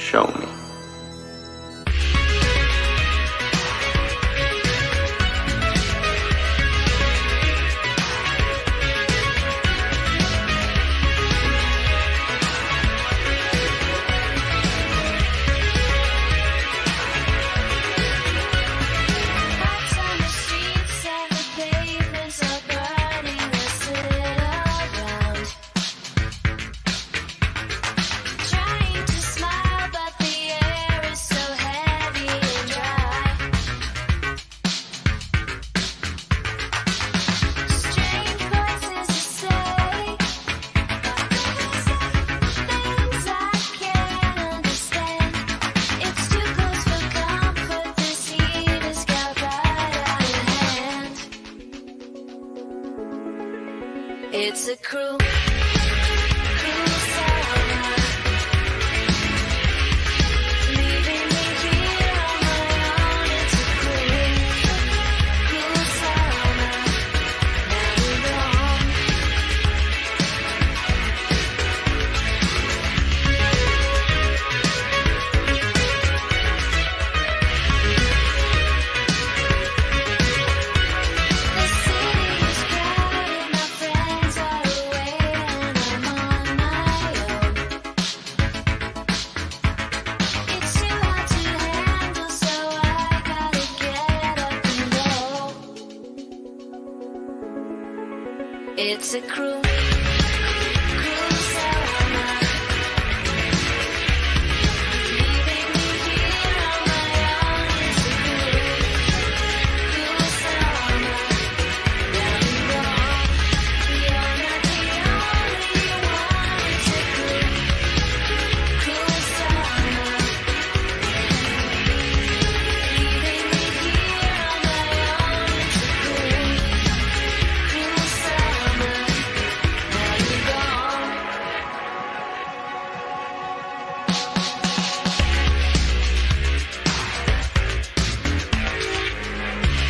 show me. It's a cruel It's a cruel, cruel summer. Leaving me here on my own. It's a cruel, cruel summer. Down and wrong. You're not the only one. It's a cruel, cruel summer. Leaving me here on my own. It's a cruel, cruel summer.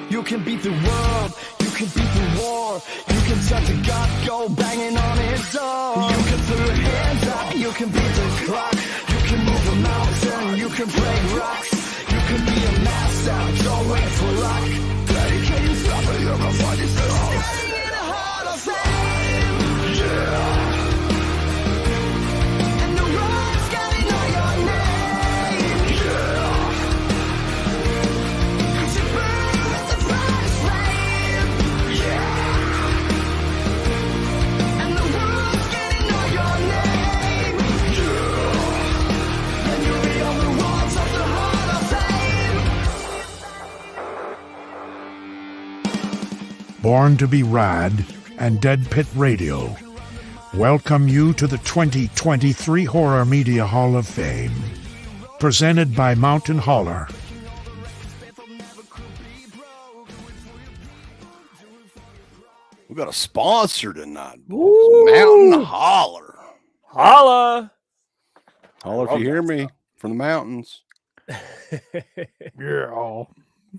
You can beat the world, you can beat the war. You can touch a god, go banging on his door. You can throw your hands up, you can beat the clock. You can move a mountain, you can break rocks. You can be a master, don't wait for luck. Dedicate yourself and you're gonna find yourself. Standing in the Hall of Fame, yeah. And the world's gotta know your name, yeah. Cause you burn with the brightest flame, yeah. And the world's gotta know your name, yeah. And you'll be on the walls of the Hall of Fame. Born to be Rad and RADpit Radio welcome you to the 2023 Horror Media Hall of Fame, presented by Mountain Holler. We got a sponsor tonight. Boys. Mountain Holler. Holla! Holler if you hear me from the mountains. Yeah.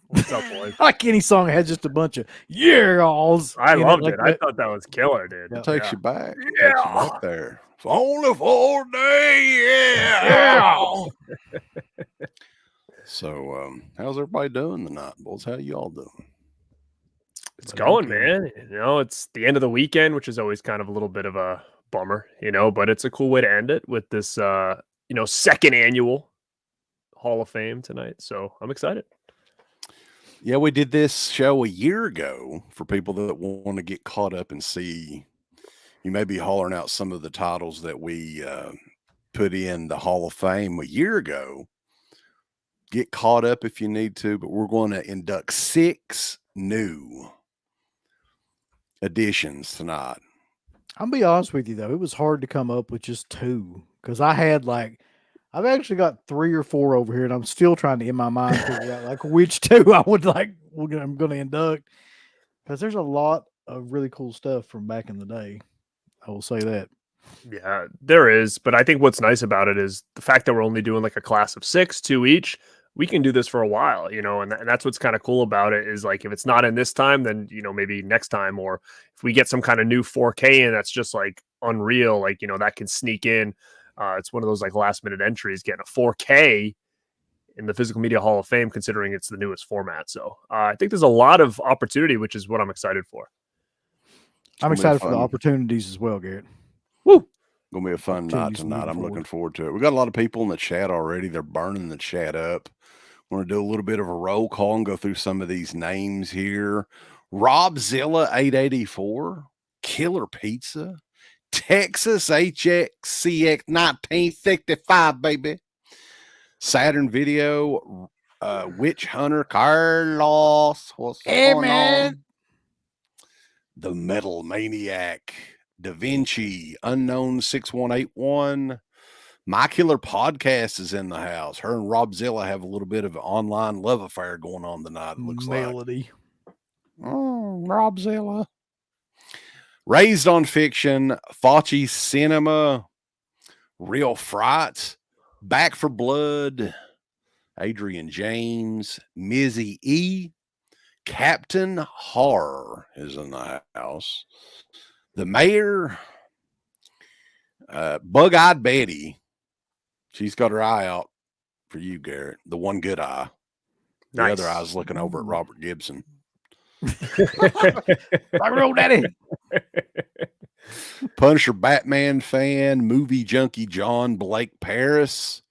What's up, boys? I like any song that has just a bunch of yeah-alls. I loved like it. I that. thought that was killer, dude. It takes you back. It Yeah. takes you back there. It's only for a day. Yeah. So, how's everybody doing tonight, boys? How y'all doing? It's going, man. You know, it's the end of the weekend, which is always kind of a little bit of a bummer, you know, but it's a cool way to end it with this, second annual Hall of Fame tonight. So I'm excited. Yeah, we did this show a year ago for people that want to get caught up and see. You may be hollering out some of the titles that we put in the Hall of Fame a year ago. Get caught up if you need to, but we're going to induct 6 new additions tonight. I'll be honest with you though, it was hard to come up with just 2 because I've actually got 3 or 4 over here, and I'm still trying to in my mind figure out like which 2 I'm going to induct because there's a lot of really cool stuff from back in the day. I will say that. Yeah, there is. But I think what's nice about it is the fact that we're only doing like a class of 6, 2 each. We can do this for a while, and that's what's kind of cool about it is like if it's not in this time, then maybe next time, or if we get some kind of new 4K in that's just like unreal, like that can sneak in. It's one of those like last minute entries, getting a 4K in the Physical Media Hall of Fame, considering it's the newest format. So I think there's a lot of opportunity, which is what I'm excited for. I'm excited for the opportunities as well, Garrett. Woo! Gonna be a fun night tonight. I'm looking forward to it. We got a lot of people in the chat already. They're burning the chat up. Want to do a little bit of a roll call and go through some of these names here. Robzilla 884, Killer Pizza, Texas HXCX 1965, baby. Saturn Video, Witch Hunter, Carlos. What's going on? The Metal Maniac, Da Vinci, Unknown 6181. My Killer Podcast is in the house. Her and Robzilla have a little bit of an online love affair going on tonight. It looks Melody. like. Robzilla. Raised on Fiction, Fauci Cinema, Real Fright, Back for Blood, Adrian James, Mizzy E, Captain Horror is in the house. The Mayor, Bug-Eyed Betty. She's got her eye out for you, Garrett. The one good eye. The other eye's looking over at Robert Gibson. Rock and roll, daddy. Punisher Batman fan, movie junkie John Blake Paris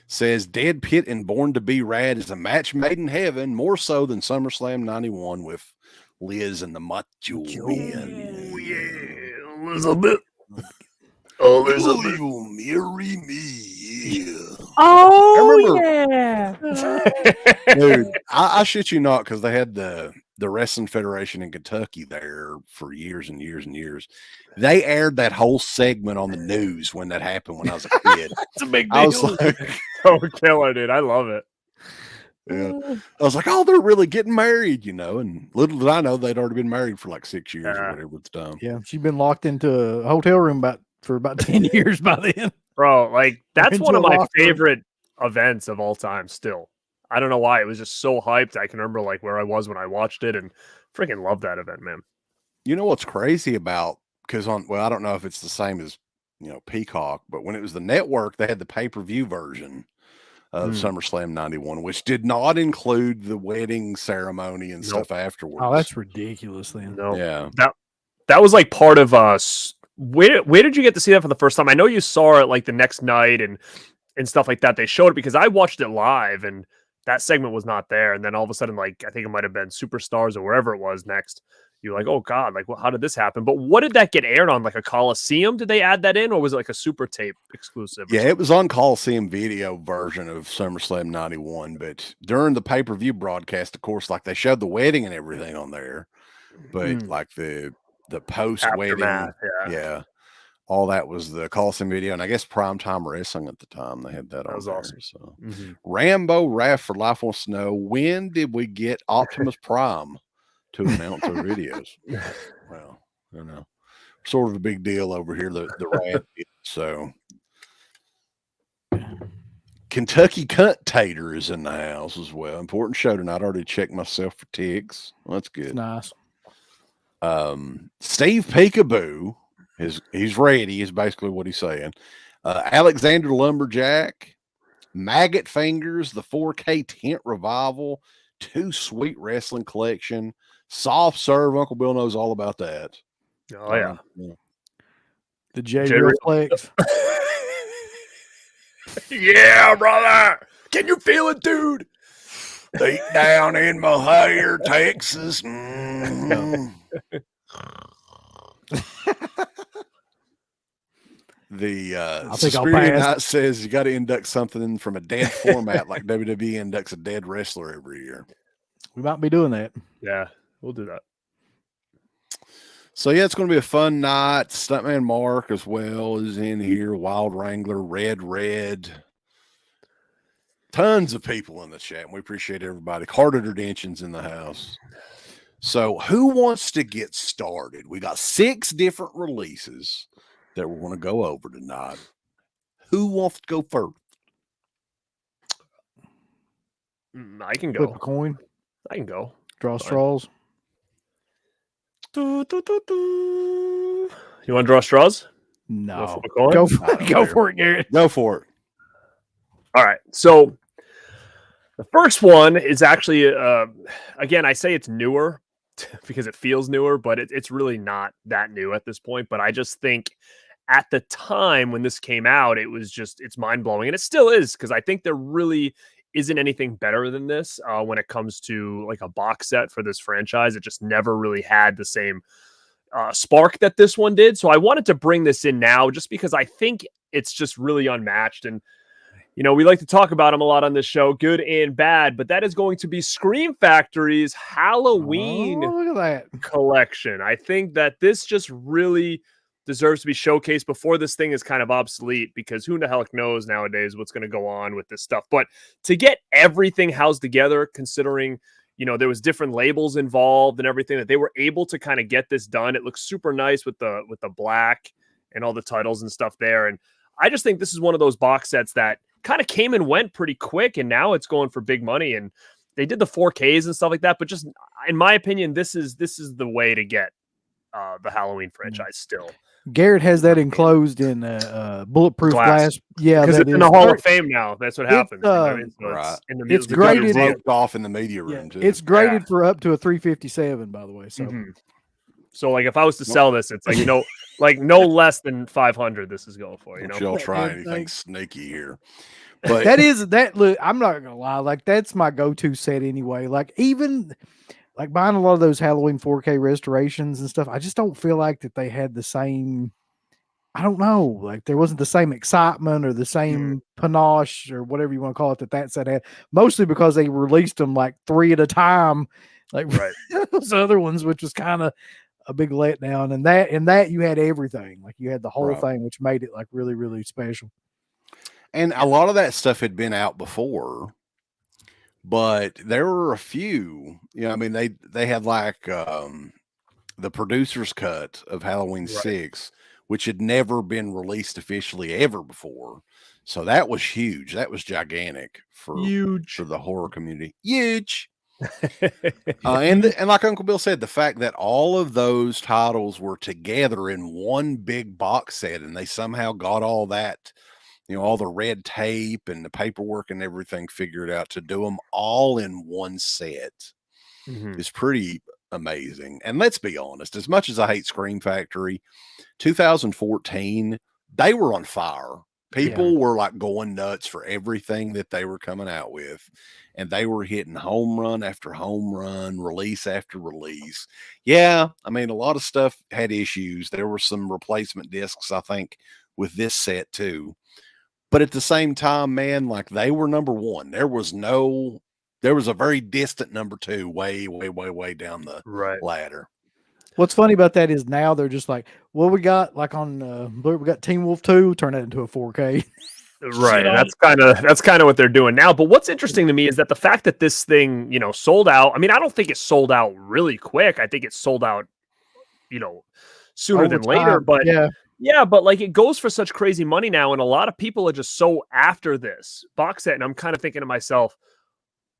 says Dead Pit and Born to Be Rad is a match made in heaven, more so than SummerSlam 91 with Liz and the Macho Man. Oh, yeah, Elizabeth. Elizabeth. Will you marry me? Yeah. Oh, yeah. Dude, I shit you not, because they had the Wrestling Federation in Kentucky there for years and years and years. They aired that whole segment on the news when that happened when I was a kid. It's a big deal. I was like, Oh, killer, dude. I love it. yeah. I was like, oh, they're really getting married, and little did I know they'd already been married for like 6 years or whatever at the time. Yeah, she'd been locked into a hotel room for about 10 years by then. Bro, like that's Into one of a my locker room. favorite events of all time still. I don't know why. It was just so hyped. I can remember like where I was when I watched it and freaking love that event, man. You know what's crazy about, because I don't know if it's the same as, Peacock, but when it was the network, they had the pay-per-view version of SummerSlam 91, which did not include the wedding ceremony and stuff afterwards. Oh, that's ridiculous then. No. Yeah. That was like part of us. Where did you get to see that for the first time? I know you saw it like the next night and stuff like that. They showed it because I watched it live and that segment was not there. And then all of a sudden, like, I think it might have been Superstars or wherever it was next. You're like, oh God, like, well, how did this happen? But what did that get aired on? Like a Coliseum? Did they add that in, or was it like a super tape exclusive? Yeah, it was on Coliseum video version of SummerSlam 91. But during the pay-per-view broadcast, of course, like they showed the wedding and everything on there. But like the post-wedding, yeah, all that was the Coliseum video. And I guess Primetime Wrestling at the time, they had that on was there. awesome. So Rambo Raff for Life wants to know, when did we get Optimus Prime to announce our videos? Well, sort of a big deal over here, the RADpit. So Kentucky Cunt Tater is in the house as well. Important show tonight. I already checked myself for ticks. Well, that's good. Nice. Steve Peekaboo he's ready is basically what he's saying. Alexander Lumberjack, Maggot Fingers, the 4K Tent Revival, Too Sweet Wrestling Collection, Soft Serve. Uncle Bill knows all about that. Oh yeah. The J-Real Flex. Yeah, brother. Can you feel it, dude? Deep down in my hair, Texas. Mhm. The I think I'll Suspirian pass. Knight says you got to induct something from a dead format like WWE inducts a dead wrestler every year. We might be doing that. Yeah, we'll do that. So yeah, it's going to be a fun night. Stuntman Mark as well is in here. Wild Wrangler, Red. Tons of people in the chat. And we appreciate everybody. Carter Dention's in the house. So who wants to get started? We got 6 different releases that we're going to go over tonight. Who wants to go first? I can Flip a go. coin, I can go. draw Fine. straws. You want to draw straws? No, flip a coin? go I for don't it. Go care. for it, Garrett. Go for it. All right. So the first one is actually, again, I say it's newer because it feels newer, but it's really not that new at this point. But I just think at the time when this came out, it's mind blowing. And it still is, because I think there really isn't anything better than this when it comes to like a box set for this franchise. It just never really had the same spark that this one did. So I wanted to bring this in now just because I think it's just really unmatched. And, you know, we like to talk about them a lot on this show, good and bad, but that is going to be Scream Factory's Halloween Oh, look at that. collection. I think that this just really deserves to be showcased before this thing is kind of obsolete, because who the hell knows nowadays what's going to go on with this stuff. But to get everything housed together, considering, you know, there was different labels involved and everything, that they were able to kind of get this done. It looks super nice with the black and all the titles and stuff there. And I just think this is one of those box sets that kind of came and went pretty quick, and now it's going for big money. And they did the 4Ks and stuff like that, but just in my opinion, this is the way to get the Halloween franchise still. Garrett has that enclosed in bulletproof glass. Yeah, because that it's in the is. Hall of Fame now. That's what happens. You know what I mean? So Right. it's in the It's the graded- museum. Roped off in the media Yeah, room too. it's graded for up to a 357, by the way. So Mhm. So like if I was to sell this, it's like no less than 500 this is going for, you know. Don't y'all try That anything thing. sneaky here. But that look, I'm not gonna lie, like that's my go-to set anyway. Like even like buying a lot of those Halloween 4K restorations and stuff, I just don't feel like that they had the same, I don't know, like there wasn't the same excitement or the same panache or whatever you want to call it that set had, mostly because they released them like 3 at a time, like Right. those other ones, which was kind of a big letdown. And that you had everything, like you had the whole Right. thing, which made it like really, really special. And a lot of that stuff had been out before, but there were a few, you know, I mean, they had like the producer's cut of Halloween Right. 6, which had never been released officially ever before. So that was huge. That was gigantic for the horror community. Huge. And like Uncle Bill said, the fact that all of those titles were together in one big box set, and they somehow got all that, you know, all the red tape and the paperwork and everything figured out to do them all in one set Mhm. is pretty amazing. And let's be honest, as much as I hate Scream Factory, 2014, they were on fire. People were like going nuts for everything that they were coming out with, and they were hitting home run after home run, release after release. Yeah, I mean, a lot of stuff had issues. There were some replacement discs, I think, with this set too. But at the same time, man, like they were number one. There was a very distant number 2, way, way, way, way down the Right. ladder. What's funny about that is now they're just like, well, we got like on we got Teen Wolf 2, turn that into a 4K. Right. And that's kind of what they're doing now. But what's interesting to me is that the fact that this thing, you know, sold out. I mean, I don't think it sold out really quick. I think it sold out, you know, sooner Over than later. time, But yeah, but like it goes for such crazy money now, and a lot of people are just so after this box set. And I'm kind of thinking to myself,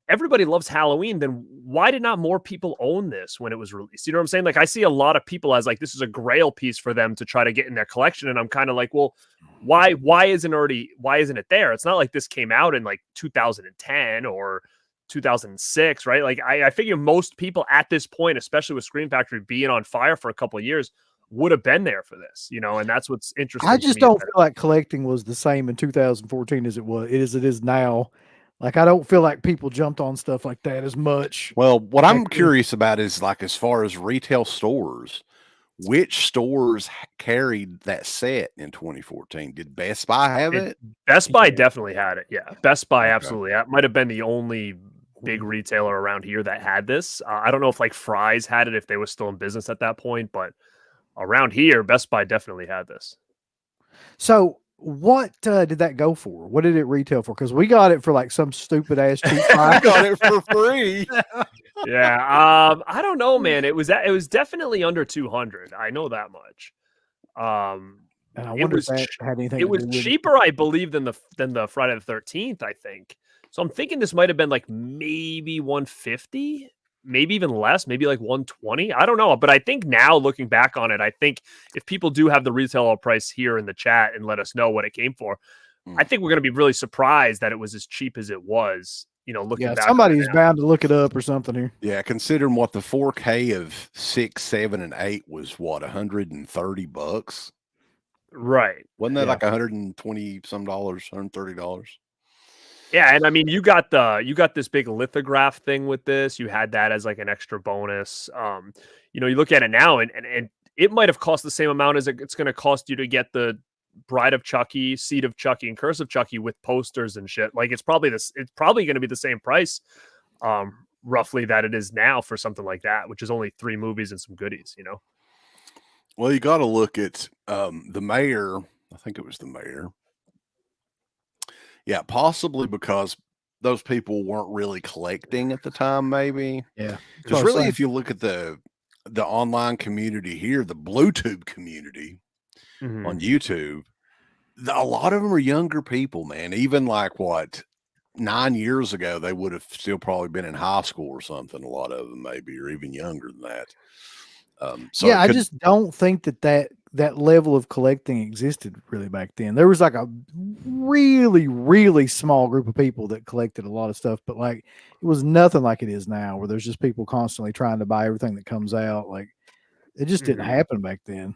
everybody loves Halloween, then why did not more people own this when it was released? You know what I'm saying? Like I see a lot of people as like this is a grail piece for them to try to get in their collection, and I'm kind of like, well, why isn't it there? It's not like this came out in like 2010 or 2006, right? Like I figure most people at this point, especially with Scream Factory being on fire for a couple of years, would have been there for this, you know, and that's what's interesting. I to just me don't about feel like collecting was the same in 2014 as it is now. Like I don't feel like people jumped on stuff like that as much. Well, what I'm Back then. curious about is like as far as retail stores, which stores carried that set in 2014? Did Best Buy have it? Best Buy Yeah. definitely had it. Yeah, Best Buy Okay. absolutely. That might have been the only big retailer around here that had this. I don't know if like Fry's had it if they were still in business at that point, but around here, Best Buy definitely had this. So what did that go for? What did it retail for? Because we got it for like some stupid ass cheap I price. got it for free. Yeah, I don't know, man. It was definitely under 200. I know that much. And I It wonder was if that had anything It to was do with it. cheaper, I believe, than the Friday the 13th, I think. So I'm thinking this might have been like maybe 150, maybe even less, maybe like 120. I don't know. But I think now looking back on it, I think if people do have the retail price here in the chat and let us know what it came for, I think we're going to be really surprised that it was as cheap as it was. You know, looking Yeah, back. somebody's on it now. bound to look it up or something here. Yeah, considering what the 4K of 6, 7, and 8 was, what, $130? Right. Wasn't that Yeah. like 120 some dollars, $130? Yeah, and I mean, you got this big lithograph thing with this. You had that as like an extra bonus. You know, you look at it now, and it might have cost the same amount as it's going to cost you to get the Bride of Chucky, Seed of Chucky, and Curse of Chucky with posters and shit. Like it's probably going to be the same price, roughly that it is now for something like that, which is only 3 movies and some goodies. You know. Well, you got to look at the mayor. I think it was the mayor. Yeah, possibly because those people weren't really collecting at the time, maybe. Yeah. Because really, if you look at the online community here, the BlueTube community on YouTube, a lot of them are younger people, man. Even like what 9 years ago, they would have still probably been in high school or something. A lot of them, maybe, or even younger than that. So yeah, I just don't think that level of collecting existed really back then. There was like a really, really small group of people that collected a lot of stuff, but like it was nothing like it is now, where there's just people constantly trying to buy everything that comes out. Like it just didn't happen back then.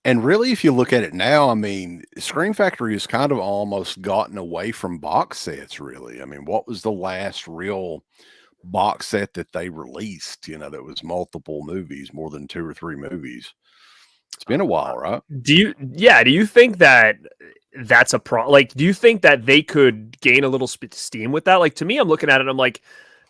And really, if you look at it now, I mean, Scream Factory has kind of almost gotten away from box sets, really. I mean, what was the last real box set that they released, you know, that was multiple movies, more than 2 or 3 movies? It's been a while, right? Do you think that that's a like, do you think that they could gain a little steam with that? Like, to me, I'm looking at it and I'm like,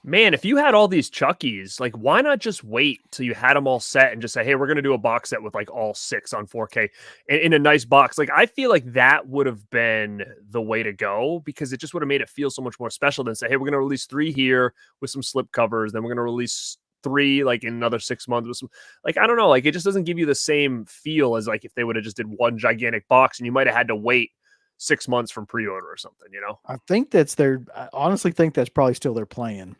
man, if you had all these Chuckies, like, why not just wait till you had them all set and just say, hey, we're going to do a box set with like all 6 on 4K in a nice box. Like, I feel like that would have been the way to go, because it just would have made it feel so much more special than say, hey, we're going to release 3 here with some slip covers. Then we're going to release 3 like in another 6 months with some, like, I don't know, like it just doesn't give you the same feel as like if they would have just did one gigantic box and you might have had to wait 6 months from pre-order or something, you know? I honestly think that's probably still their plan.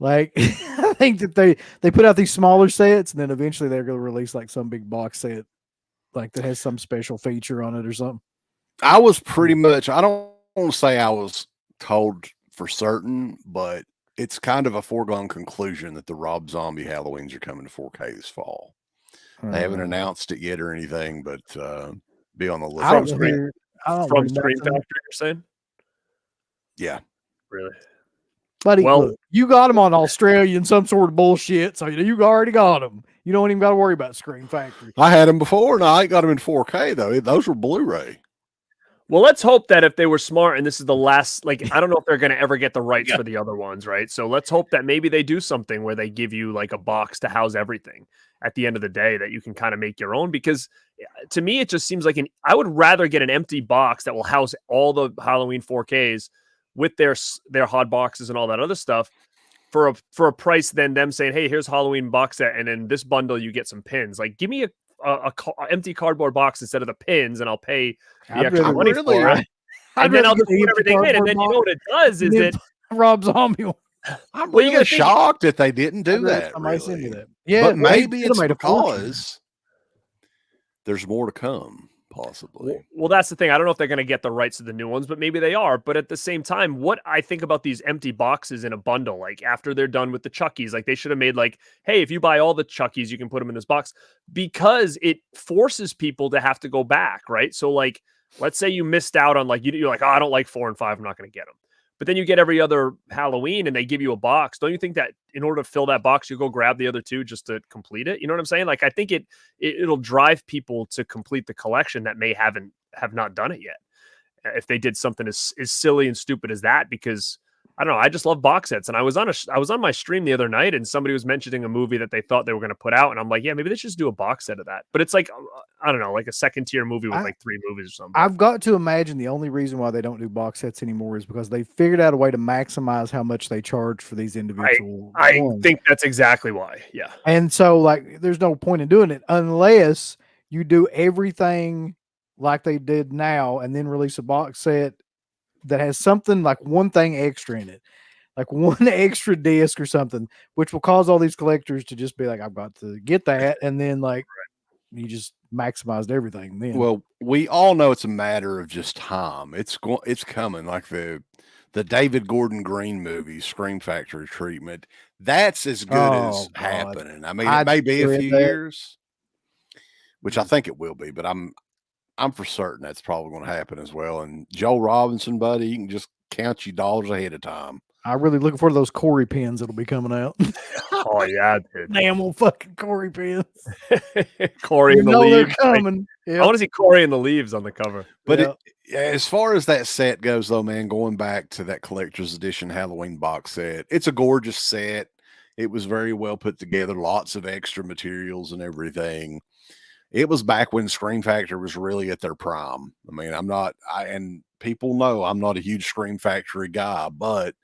Like I think that they put out these smaller sets and then eventually they're going to release like some big box set like that has some special feature on it or something. I was pretty much, I don't want to say I was told for certain, but it's kind of a foregone conclusion that the Rob Zombie Halloweens are coming to 4K this fall. They haven't announced it yet or anything, but be on the lookout. From Scream Factory, you're saying? Yeah. Really? Buddy, Well- look, you got them on Australian some sort of bullshit, so you already got them. You don't even got to worry about Scream Factory. I had them before, and I ain't got them in 4K though. Those were Blu-ray. Well, let's hope that if they were smart and this is the last, like, I don't know if they're going to ever get the rights for the other ones, right? So let's hope that maybe they do something where they give you like a box to house everything at the end of the day that you can kind of make your own. Because to me, it just seems like I would rather get an empty box that will house all the Halloween 4Ks with their hot boxes and all that other stuff for a price than them saying, hey, here's Halloween box set, and in this bundle you get some pins. Like, give me a empty cardboard box instead of the pins, and I'll pay the extra money for it. And then I'll just put everything in, and then you know what it does is it Rob Zombie. I'm Well, you really gotta think- shocked that they didn't do that. Somebody send Really. me that. Yeah, But well, maybe they it's made a fortune. because there's more to come, possibly. Well, that's the thing. I don't know if they're going to get the rights to the new ones, but maybe they are. But at the same time, what I think about these empty boxes in a bundle, like after they're done with the Chuckies, like they should have made like, hey, if you buy all the Chuckies, you can put them in this box, because it forces people to have to go back, right? So like, let's say you missed out on like, you're like, oh, I don't like 4 and 5, I'm not going to get them. but then you get every other Halloween and they give you a box. Don't you think that in order to fill that box, you go grab the other 2 just to complete it? You know what I'm saying? Like, I think it'll drive people to complete the collection that may have not done it yet. If they did something as silly and stupid as that, because I don't know, I just love box sets. And I was on my stream the other night and somebody was mentioning a movie that they thought they were going to put out. And I'm like, yeah, maybe they should just do a box set of that. But it's like, I don't know, like a second tier movie with like 3 movies or something. I've got to imagine the only reason why they don't do box sets anymore is because they figured out a way to maximize how much they charge for these individual I ones. think that's exactly why. Yeah. And so like, there's no point in doing it unless you do everything like they did now and then release a box set that has something like one thing extra in it, like one extra disc or something, which will cause all these collectors to just be like, I've got to get that. And then like you just maximized everything then. Well, we all know it's a matter of just time. It's coming, like the David Gordon Green movie, Scream Factory treatment. That's as good as happening. I mean, it may be a few years, which I think it will be, but I'm for certain that's probably going to happen as well. And Joe Robinson, buddy, you can just count your dollars ahead of time. I'm really looking forward to those Corey pins that'll be coming out. Oh yeah, dude. Damn old fucking Corey pins. Corey in the leaves. They're coming. I want to see Corey in the leaves on the cover. But as far as that set goes, though, man, going back to that collector's edition Halloween box set, it's a gorgeous set. It was very well put together, lots of extra materials and everything. It was back when Scream Factory was really at their prime. I mean, and people know I'm not a huge Scream Factory guy, but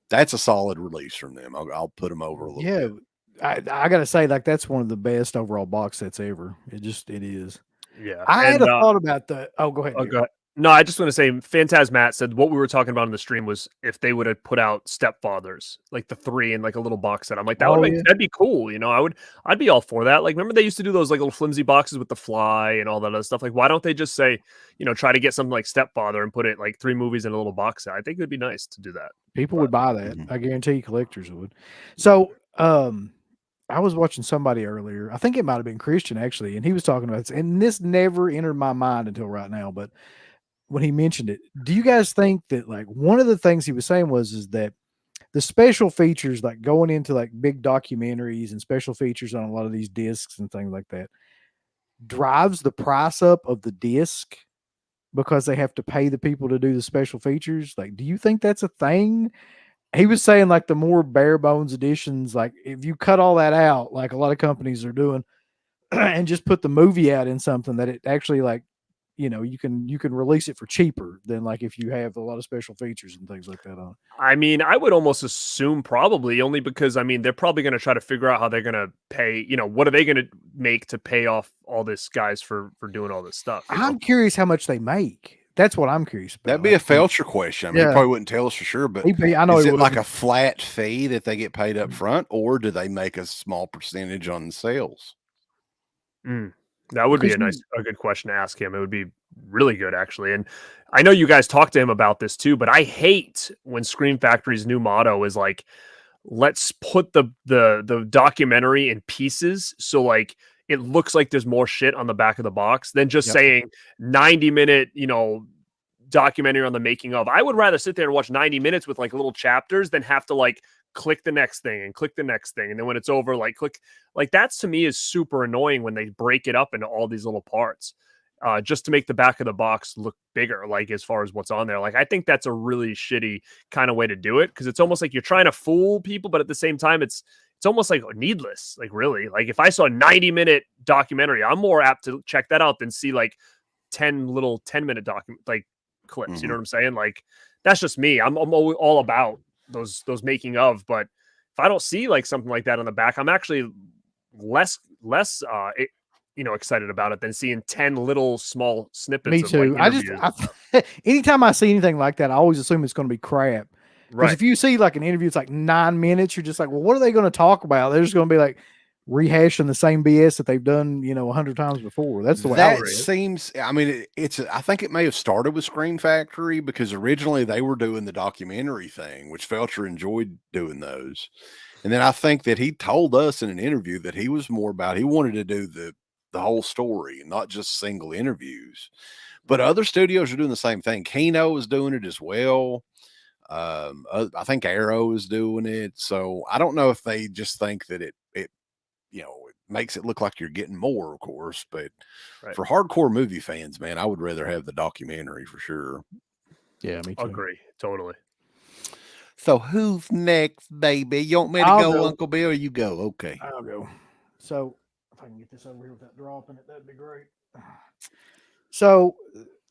that's a solid release from them. I'll put them over a little bit. I gotta say, like, that's one of the best overall box sets ever. It is. Yeah. I had a thought about that. Oh, go ahead. Oh, go ahead. No, I just want to say, Phantasmat said what we were talking about in the stream was if they would have put out Stepfathers, like the 3 in like a little box set. I'm like, that'd be cool. You know, I'd be all for that. Like, remember they used to do those like little flimsy boxes with the fly and all that other stuff. Like, why don't they just say, you know, try to get something like Stepfather and put it like 3 movies in a little box set? I think it'd be nice to do that. People would buy that. I guarantee you collectors would. So, I was watching somebody earlier. I think it might have been Christian actually, and he was talking about this, and this never entered my mind until right now, but when he mentioned it, do you guys think that like one of the things he was saying is that the special features, like going into like big documentaries and special features on a lot of these discs and things like that, drives the price up of the disc because they have to pay the people to do the special features? Like, do you think that's a thing? He was saying like the more bare bones editions, like if you cut all that out, like a lot of companies are doing, and just put the movie out in something that it actually like, you know, you can release it for cheaper than like if you have a lot of special features and things like that on. I mean, I would almost assume probably, only because I mean they're probably going to try to figure out how they're going to pay. You know, what are they going to make to pay off all this guys for doing all this stuff? I'm curious how much they make. That's what I'm curious about. That'd be a Felcher question. I mean, he probably wouldn't tell us for sure, but I know is it like a flat fee that they get paid up front, or do they make a small percentage on sales? That would be a good question to ask him. It would be really good, actually. And I know you guys talked to him about this too, but I hate when Scream Factory's new motto is like, let's put the documentary in pieces. So like, it looks like there's more shit on the back of the box than just saying 90-minute, you know, documentary on the making of. I would rather sit there and watch 90 minutes with like little chapters than have to like click the next thing and click the next thing. And then when it's over, like click, like that's to me is super annoying when they break it up into all these little parts just to make the back of the box look bigger, like as far as what's on there. Like, I think that's a really shitty kind of way to do it, because it's almost like you're trying to fool people, but at the same time, it's almost like needless. Like, really, like if I saw a 90-minute documentary, I'm more apt to check that out than see like 10 little 10-minute like clips. You know what I'm saying? Like, that's just me. I'm all about those making of, but if I don't see like something like that on the back, I'm actually less excited about it than seeing 10 little small snippets. Me too. Anytime I see anything like that, I always assume it's going to be crap. Because if you see like an interview, it's like 9 minutes, you're just like, well, what are they going to talk about? They're just going to be like rehashing the same BS that they've done, 100 times before. That's the way that seems. I mean, I think it may have started with Scream Factory, because originally they were doing the documentary thing, which Felcher enjoyed doing those. And then I think that he told us in an interview that he was more about, he wanted to do the whole story and not just single interviews. But other studios are doing the same thing. Kino is doing it as well. I think Arrow is doing it. So I don't know if they just think that it it makes it look like you're getting more, of course. But Right. for hardcore movie fans, man, I would rather have the documentary for sure. Yeah, me too. Agree. Totally. So who's next, baby? You want me to I'll go, go. Uncle Bill? Or you go. Okay. I'll go. So if I can get this over here without dropping it, that'd be great. So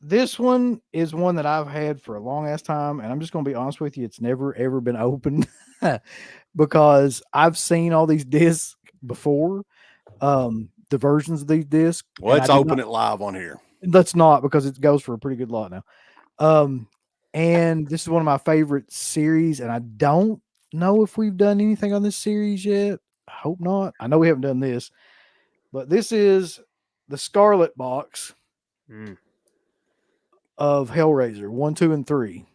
this one is one that I've had for a long ass time, and I'm just gonna be honest with you, it's never ever been opened because I've seen all these discs before, the versions of these discs. Well, and let's I did open not- it live on here. Let's not, because it goes for a pretty good lot now. And this is one of my favorite series, and I don't know if we've done anything on this series yet. I hope not. I know we haven't done this, but this is the Scarlet Box Mm. of Hellraiser 1, 2, and 3.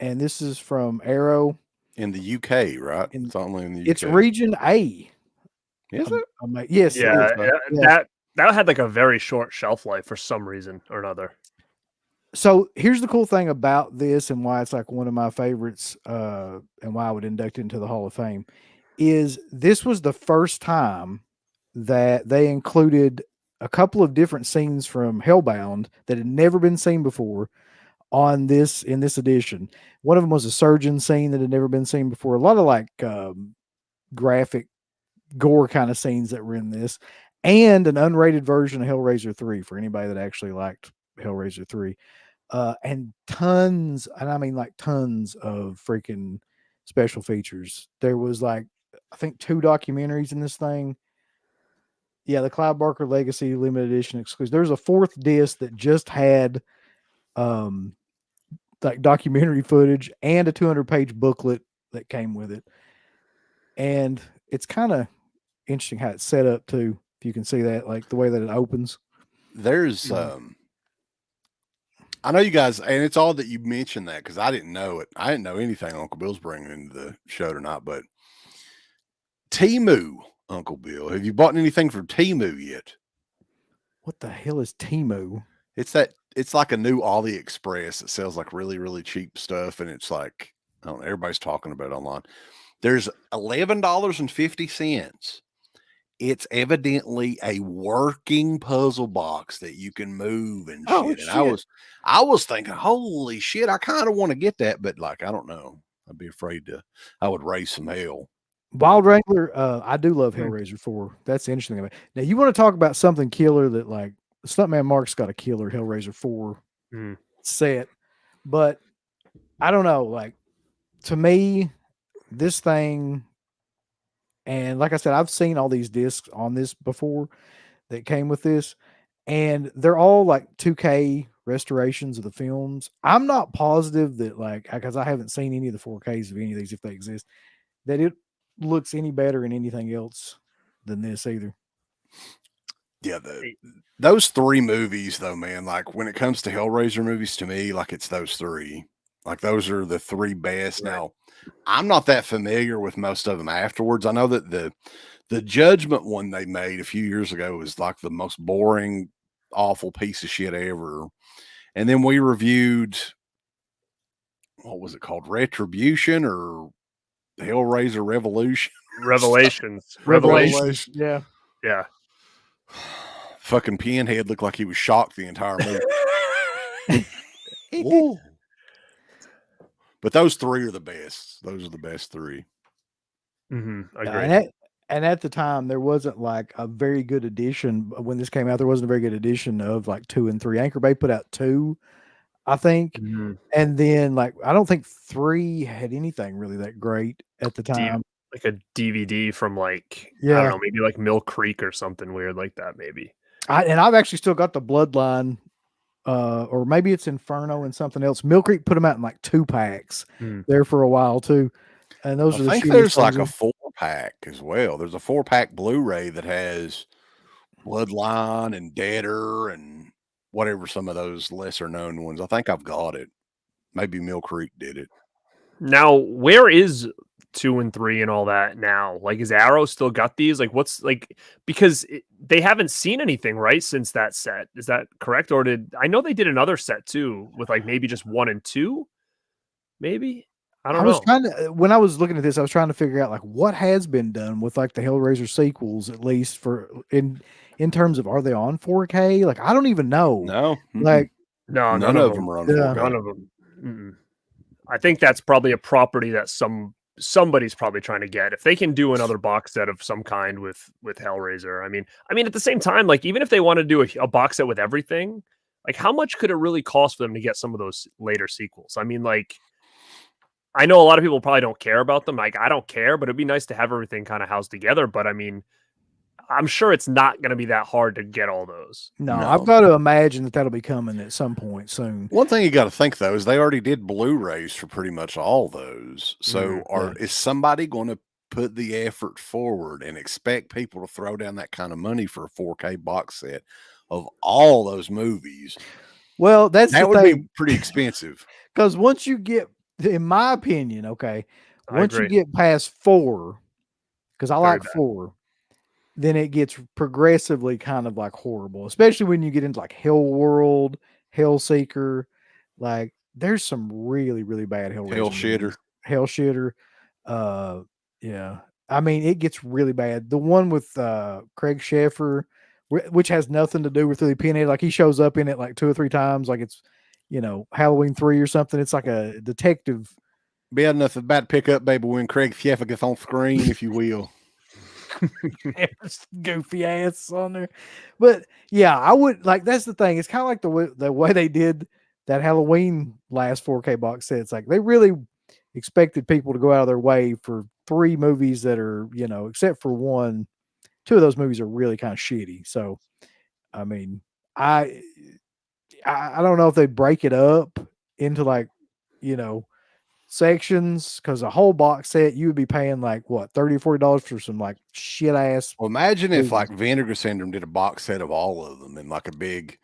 And this is from Arrow. In the UK, right? In- It's only in the UK. It's region A. Is it? Yes. it Yeah, is. that had like a very short shelf life for some reason or another. So here's the cool thing about this, and why it's like one of my favorites, and why I would induct it into the Hall of Fame, is this was the first time that they included a couple of different scenes from Hellbound that had never been seen before in this edition. One of them was a surgeon scene that had never been seen before. A lot of like graphic gore kind of scenes that were in this, and an unrated version of Hellraiser 3 for anybody that actually liked Hellraiser 3. And tons, and I mean like tons of freaking special features. There was like, I think 2 documentaries in this thing. Yeah, the Clive Barker Legacy limited edition exclusive. There's a 4th disc that just had like documentary footage and a 200-page booklet that came with it. And it's kind of interesting how it's set up too. If you can see that, like the way that it opens. There's I know you guys, and it's all that you mentioned that, because I didn't know it. I didn't know anything Uncle Bill's bringing into the show tonight. But Temu, Uncle Bill, have you bought anything from Temu yet? What the hell is Temu? It's like a new AliExpress that sells like really, really cheap stuff, and it's like, I don't know, everybody's talking about it online. There's $11.50. It's evidently a working puzzle box that you can move and shit. Oh, And shit. I was thinking, holy shit, I kind of want to get that, but like, I don't know. I'd be afraid I would raise some hell. Wild Wrangler, I do love Hellraiser 4. That's the interesting about it. Now, you want to talk about something killer that, like, Stuntman Mark's got a killer Hellraiser 4 set, but I don't know. Like, to me, this thing, and like I said, I've seen all these discs on this before that came with this, and they're all like 2K restorations of the films. I'm not positive that, like, because I haven't seen any of the 4Ks of any of these, if they exist, that it looks any better in anything else than this either. Yeah, those 3 movies though, man, like when it comes to Hellraiser movies, to me, like it's those 3. Like those are the 3 best. Right. Now, I'm not that familiar with most of them afterwards. I know that the Judgment one they made a few years ago was like the most boring, awful piece of shit ever. And then we reviewed, what was it called? Retribution or Hellraiser Revolution? Revelations. Yeah. Yeah. Fucking Pinhead looked like he was shocked the entire movie. Whoa. But those 3 are the best. Those are the best 3. Agreed. And at the time, there wasn't like a very good edition. When this came out, there wasn't a very good edition of like 2 and 3. Anchor Bay put out 2, I think. And then, like, I don't think 3 had anything really that great at the time. Like a DVD from like, I Yeah. don't know, maybe like Mill Creek or something weird like that, maybe. I've actually still got the Bloodline, or maybe it's Inferno and something else. Mill Creek put them out in like 2 packs there for a while too. And those are the I think shittiest there's like ones. a 4-pack as well. There's a 4-pack Blu-ray that has Bloodline and Deader and whatever some of those lesser known ones. I think I've got it. Maybe Mill Creek did it. Now, where is 2 and 3 and all that now? Like, is Arrow still got these? Like, what's like, because they haven't seen anything, right, since that set. Is that correct? Or I know they did another set too with like maybe just 1 and 2, maybe? I I don't was know. trying to when I was looking at this, I was trying to figure out like what has been done with like the Hellraiser sequels, at least for in terms of are they on 4K? Like I don't even know. No, Like No, none of them are on Yeah. 4K. None of them. Mm-mm. I think that's probably a property that somebody's probably trying to get. If they can do another box set of some kind with Hellraiser, I mean, at the same time, like even if they want to do a box set with everything, like how much could it really cost for them to get some of those later sequels? I mean, like I know a lot of people probably don't care about them. Like I don't care, but it'd be nice to have everything kind of housed together. But I mean, I'm sure it's not going to be that hard to get all those. no, No. I've got to imagine that that'll be coming at some point soon. One thing you got to think though is they already did Blu-rays for pretty much all those. So Mhm, is somebody going to put the effort forward and expect people to throw down that kind of money for a 4K box set of all those movies? Well, that's That the would be thing. pretty expensive. Because once you get, in my opinion, okay, I once you agree. get past 4, because I Very like bad. 4, then it gets progressively kind of like horrible, especially when you get into like Hell World, Hellseeker. Like there's some really, really bad Hellraiser Hell movies. shitter. Hell shitter. Yeah. I mean, it gets really bad. The one with Craig Sheffer, which has nothing to do with really Pinhead. Like he shows up in it like 2 or 3 times, like it's Halloween 3 or something. It's like a detective. Bad enough about to pick up, baby, when Craig Fieffa gets on screen, if you will. Goofy ass on there. But yeah, I would like that's the thing. It's kind of like the way they did that Halloween last 4K box set. It's like they really expected people to go out of their way for 3 movies that are, except for one, 2 of those movies are really kind of shitty. So I mean, I I don't know if they break it up into like, you know, sections, because a whole box set you would be paying like what, $30 or $40 for some like shit ass. Well, imagine if like movies. Vinegar Syndrome did a box set of all of them in like a big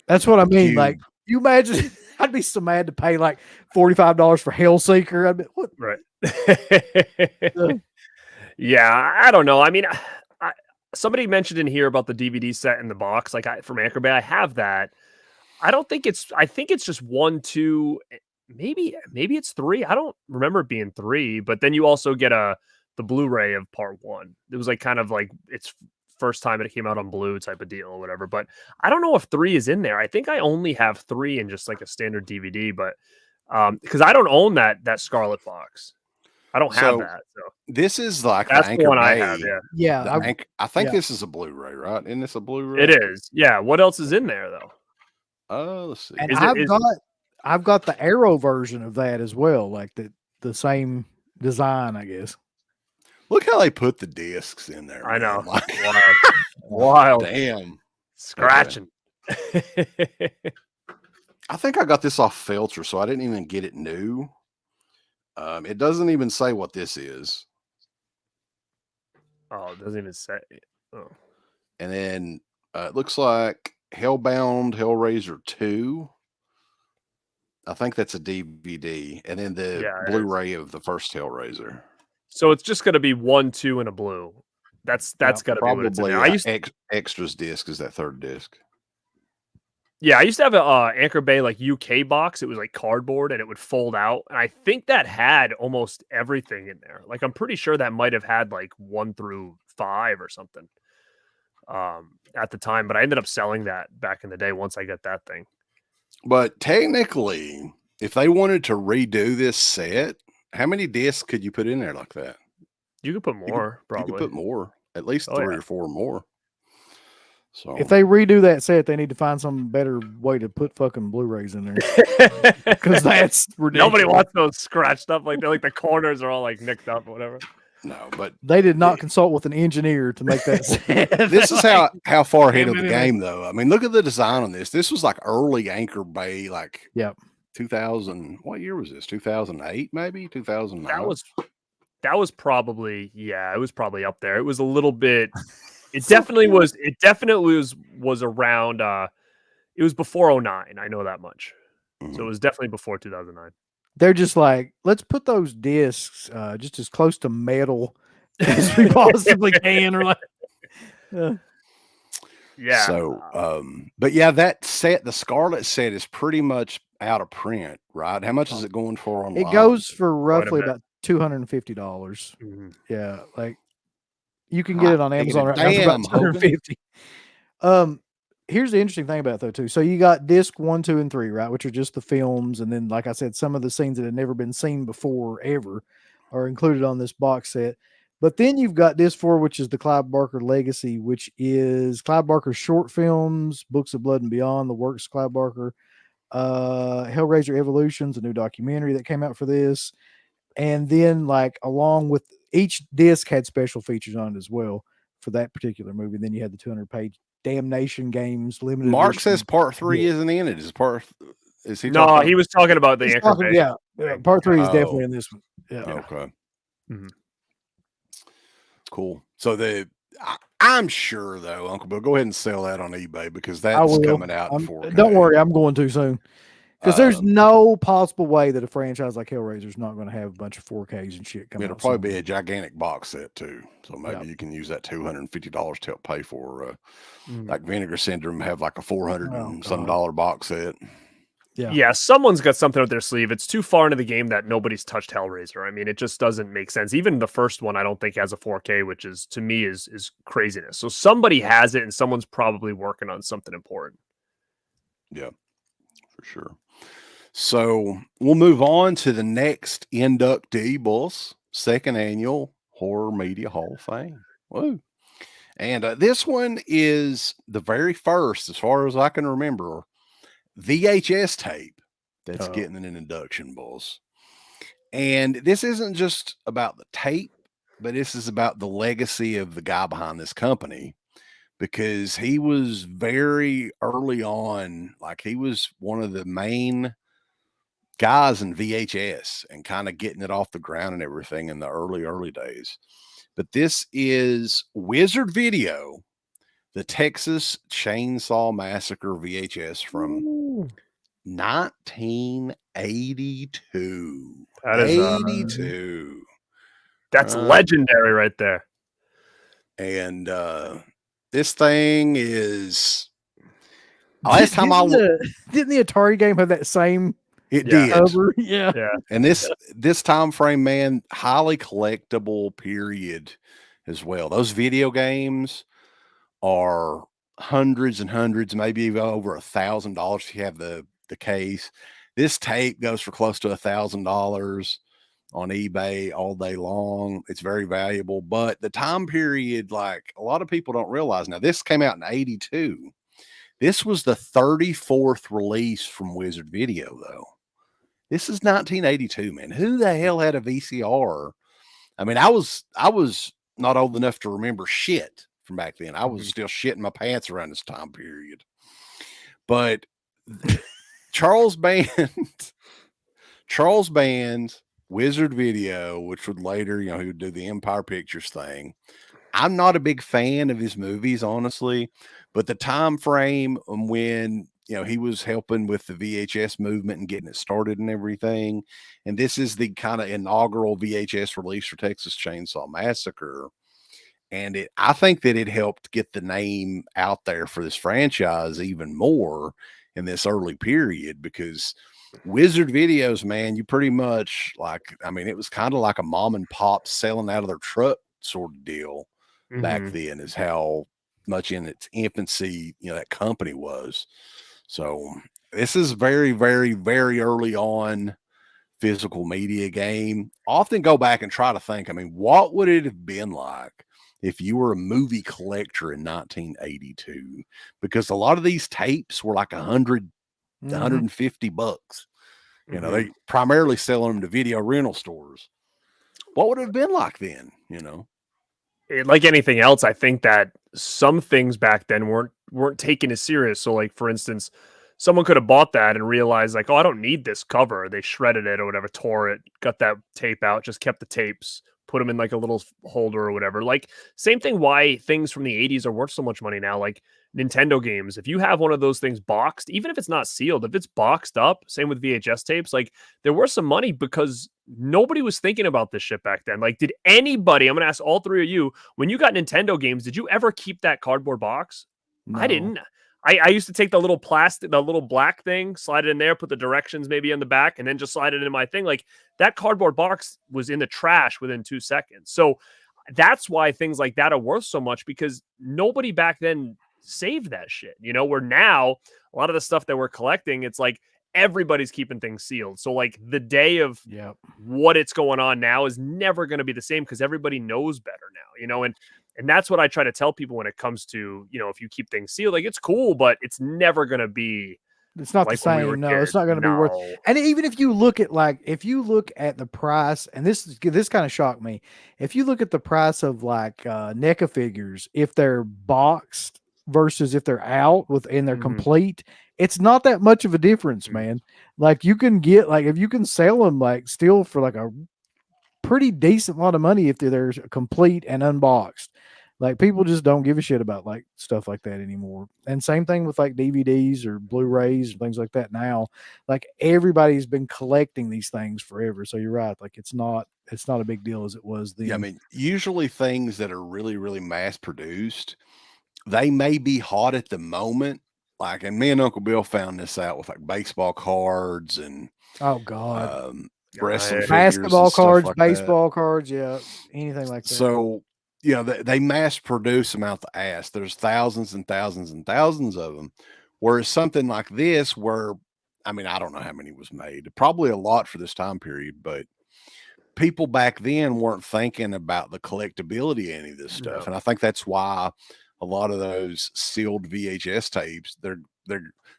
That's what I mean. cube. Like, you imagine I'd be so mad to pay like $45 for Hellseeker. I'd be what? Right. Uh, Yeah, I don't know. I mean, somebody mentioned in here about the DVD set in the box, like from Anchor Bay. I have that. I don't think it's. I think it's just 1, 2, maybe it's 3. I don't remember it being 3. But then you also get the Blu-ray of Part 1. It was like kind of like its first time it came out on Blue type of deal or whatever. But I don't know if 3 is in there. I think I only have 3 in just like a standard DVD. But because I don't own that Scarlet box. I don't have So that. So this is like that's the the Anchor one I Bay. have. Yeah, yeah, I think yeah. this is a Blu-ray, right? Isn't this a Blu-ray? it is. Yeah. What else is in there though? Let's see. And Is it- I've got the Arrow version of that as well, like the same design, I guess. Look how they put the discs in there. I know. man. Like, Wild. damn. Scratching. I think I got this off Felcher, so I didn't even get it new. It doesn't even say what this is. Oh, it doesn't even say. Oh. And then it looks like Hellbound Hellraiser 2. I think that's a DVD. And then the Yeah, it Blu-ray of the first Hellraiser. So it's just going to be 1, 2, and a blue. That's got to be what it's in Probably there. I used, extras disc is that third disc. yeah, I used to have a Anchor Bay like UK box. It was like cardboard and it would fold out, and I think that had almost everything in there. Like I'm pretty sure that might have had like 1 through 5 or something at the time. But I ended up selling that back in the day once I got that thing. But technically, if they wanted to redo this set, how many discs could you put in there like that? You could put more, You probably. could put more, at least Oh, 3 yeah. or 4 more. So If they redo that set, they need to find some better way to put fucking Blu-rays in there, because that's ridiculous. Nobody wants those scratched up like the corners are all like nicked up or whatever. no, but They did not consult with an engineer to make that set. this is how far ahead of Damn the it. game, though. I mean, look at the design on this. This was like early Anchor Bay, like Yep. 2000. What year was this? 2008, maybe 2009. That was probably, yeah, it was probably up there. It was a little bit. It definitely was around. It was before 09. I know that much. So it was definitely before 2009. They're just like, let's put those discs just as close to metal as we possibly can, or like. Yeah. So, but yeah, that set, the Scarlet set, is pretty much out of print, right? How much is it going for online? It goes for Quite a roughly bit. about $250. Mhm. Yeah, like you can get it on Hot Amazon right diggity now for about damn, Hogan. 250. Here's the interesting thing about it though too. So you got disc 1, 2, and 3, right? Which are just the films, and then like I said, some of the scenes that had never been seen before ever are included on this box set. But then you've got disc 4, which is the Clive Barker Legacy, which is Clive Barker's short films, Books of Blood and Beyond, the works of Clive Barker, Hellraiser Evolutions, a new documentary that came out for this. And then like along with each disc had special features on it as well for that particular movie. Then you had the 200-page Damnation Games limited Mark edition. says part 3 Yeah. isn't in it. Is he No, talking? he was talking about the He's anchor talking- base. yeah, part 3 is Oh. definitely in this one. Yeah. Okay. Mhm. Cool. So I'm sure though, Uncle Bill, go ahead and sell that on eBay because I that's will. coming out in 4K. Don't worry, I'm going too soon. Because there's Um, no possible way that a franchise like Hellraiser is not going to have a bunch of 4Ks and shit coming It'll out. probably soon. be a gigantic box set too. So maybe Yeah. you can use that $250 to help pay for Mhm. like Vinegar Syndrome have like a 400 Oh, and some God. dollar box set. Yeah. Yeah, someone's got something up their sleeve. It's too far into the game that nobody's touched Hellraiser. I mean, it just doesn't make sense. Even the first one, I don't think has a 4K, which is to me is craziness. So somebody has it, and someone's probably working on something important. Yeah, for sure. So we'll move on to the next inductee, boss. Second annual Horror Media Hall of Fame. Woo. And this one is the very first, as far as I can remember, VHS tape that's Oh. getting an induction, boss. And this isn't just about the tape, but this is about the legacy of the guy behind this company, because he was very early on, like he was one of the main guys in VHS and kind of getting it off the ground and everything in the early days. But this is Wizard Video, the Texas Chainsaw Massacre VHS from 1982. That is 82. that's legendary right there. And this thing is last time didn't the Atari game have that same it Yeah. did. cover? Yeah. Yeah. And this time frame, man, highly collectible period as well. Those video games are hundreds and hundreds, maybe even over $1,000 if you have the case. This tape goes for close to $1,000 on eBay all day long. It's very valuable, but the time period, like a lot of people don't realize now, this came out in 82. This was the 34th release from Wizard Video, though. This is 1982, man. Who the hell had a VCR? I mean, I was not old enough to remember shit from back then. I was still shitting my pants around this time period. But Charles Band's Wizard Video, which would later, he would do the Empire Pictures thing. I'm not a big fan of his movies, honestly, but the time frame when he was helping with the VHS movement and getting it started and everything. And this is the kind of inaugural VHS release for Texas Chainsaw Massacre. And I think that it helped get the name out there for this franchise even more in this early period, because Wizard Videos, man, you pretty much it was kind of like a mom and pop selling out of their truck sort of deal back then, is how much in its infancy, that company was. So this is very, very, very early on physical media game. Often go back and try to think, what would it have been like if you were a movie collector in 1982? Because a lot of these tapes were like $100 to $150. They primarily selling them to video rental stores. What would it have been like then? Like anything else, I think that some things back then weren't taken as serious. So, like for instance, someone could have bought that and realized, like, oh, I don't need this cover. They shredded it or whatever, tore it, got that tape out, just kept the tapes, put them in like a little holder or whatever. Like same thing. Why things from the 80s are worth so much money now, like Nintendo games. If you have one of those things boxed, even if it's not sealed, if it's boxed up, same with VHS tapes, like there was some money because nobody was thinking about this shit back then. Like, did anybody, I'm going to ask all three of you, when you got Nintendo games, did you ever keep that cardboard box? I No. didn't. I used to take the little plastic, the little black thing, slide it in there, put the directions maybe in the back, and then just slide it in my thing. Like that cardboard box was in the trash within 2 seconds. So that's why things like that are worth so much, because nobody back then saved that shit. Where now a lot of the stuff that we're collecting, it's like everybody's keeping things sealed. So like the day of Yep. what it's going on now is never going to be the same because everybody knows better now, and that's what I try to tell people when it comes to, if you keep things sealed, like it's cool, but it's never going to be It's not like the when we were same. No, it's kids. not going to be worth. No. And even if you look at the price, and this kind of shocked me. If you look at the price of like NECA figures, if they're boxed versus if they're out and they're Mhm. complete, it's not that much of a difference, Mhm. man. Like you can get if you can sell them like still for like a pretty decent lot of money if they're complete and unboxed. Like people just don't give a shit about like stuff like that anymore. And same thing with like DVDs or Blu-rays and things like that now. Like everybody's been collecting these things forever. So you're right. Like it's not a big deal as it was then. Yeah, I mean, usually things that are really, really mass produced, they may be hot at the moment. Like, and me and Uncle Bill found this out with like baseball cards and Oh God. wrestling figures, Basketball and stuff cards, like that. baseball cards, yeah. Anything like that. So, they mass produce them out the ass. There's thousands and thousands and thousands of them. Whereas something like this, where, I mean, I don't know how many was made, probably a lot for this time period, but people back then weren't thinking about the collectability of any of this stuff. No. And I think that's why a lot of those sealed VHS tapes,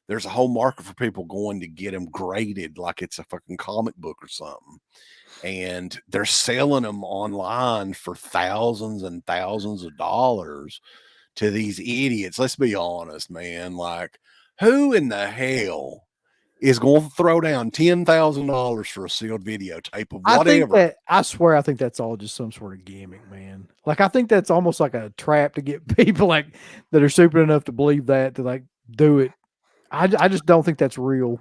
there's a whole market for people going to get them graded like it's a fucking comic book or something. And they're selling them online for thousands and thousands of dollars to these idiots. Let's be honest, man. Like, who in the hell is going to throw down $10,000 for a sealed videotape of whatever? I swear, I think that's all just some sort of gimmick, man. Like, I think that's almost like a trap to get people like that are stupid enough to believe that to like do it. I just don't think that's real.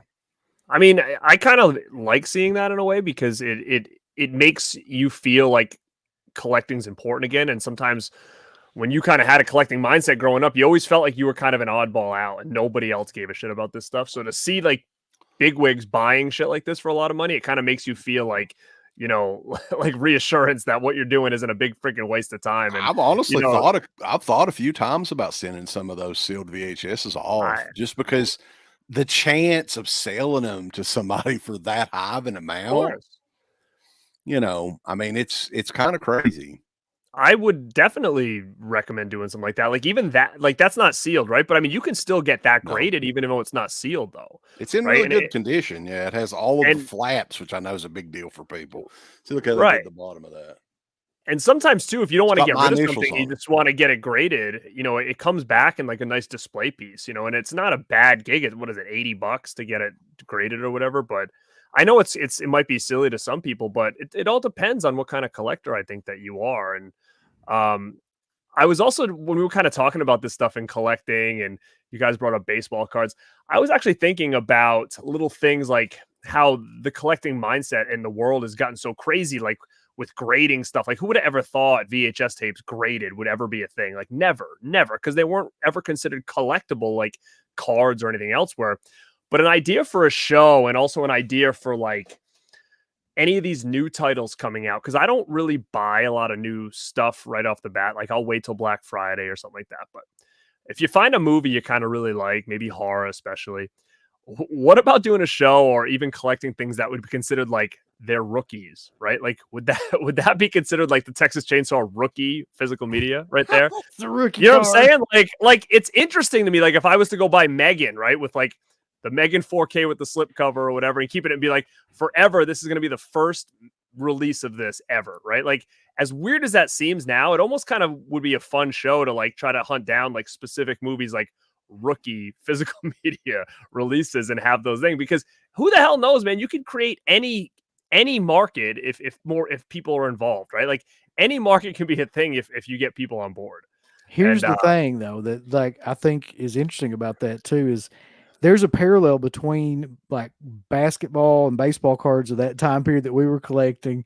I mean, I kind of like seeing that in a way because it makes you feel like collecting's important again. And sometimes when you kind of had a collecting mindset growing up, you always felt like you were kind of an oddball out and nobody else gave a shit about this stuff. So to see like bigwigs buying shit like this for a lot of money, it kind of makes you feel like, like reassurance that what you're doing isn't a big freaking waste of time. And I've honestly I've thought a few times about sending some of those sealed VHSs off just because the chance of selling them to somebody for that high of an amount, I mean, it's kind of crazy. I would definitely recommend doing something like that. Like even that, like that's not sealed, right? But I mean, you can still get that graded even though it's not sealed, though. It's in really good condition. Yeah, it has all of the flaps, which I know is a big deal for people. See, look at the bottom of that. And sometimes too, if you don't want to get rid of something, you on just want to get it graded. It comes back in like a nice display piece. And it's not a bad gig. What is it, $80 to get it graded or whatever? But I know it might be silly to some people, but it all depends on what kind of collector I think that you are. And I was also, when we were kind of talking about this stuff and collecting, and you guys brought up baseball cards, I was actually thinking about little things like how the collecting mindset in the world has gotten so crazy, like with grading stuff. Like who would have ever thought VHS tapes graded would ever be a thing? Like never, because they weren't ever considered collectible like cards or anything else were. But an idea for a show, and also an idea for like any of these new titles coming out, because I don't really buy a lot of new stuff right off the bat. Like I'll wait till Black Friday or something like that. But if you find a movie you kind of really like, maybe horror especially, what about doing a show or even collecting things that would be considered like they're rookies, right? Like would that be considered like the Texas Chainsaw rookie physical media right there? It's a rookie. You know what I'm saying? Like it's interesting to me. Like if I was to go buy Megan, right, with like the Megan 4K with the slip cover or whatever, and keep it and be like, forever, this is going to be the first release of this ever, right? Like, as weird as that seems now, it almost kind of would be a fun show to like try to hunt down like specific movies, like rookie physical media releases, and have those things, because who the hell knows, man? You could create any market if people are involved, right? Like any market can be a thing if you get people on board. Here's the thing though, that like I think is interesting about that too, is there's a parallel between like basketball and baseball cards of that time period that we were collecting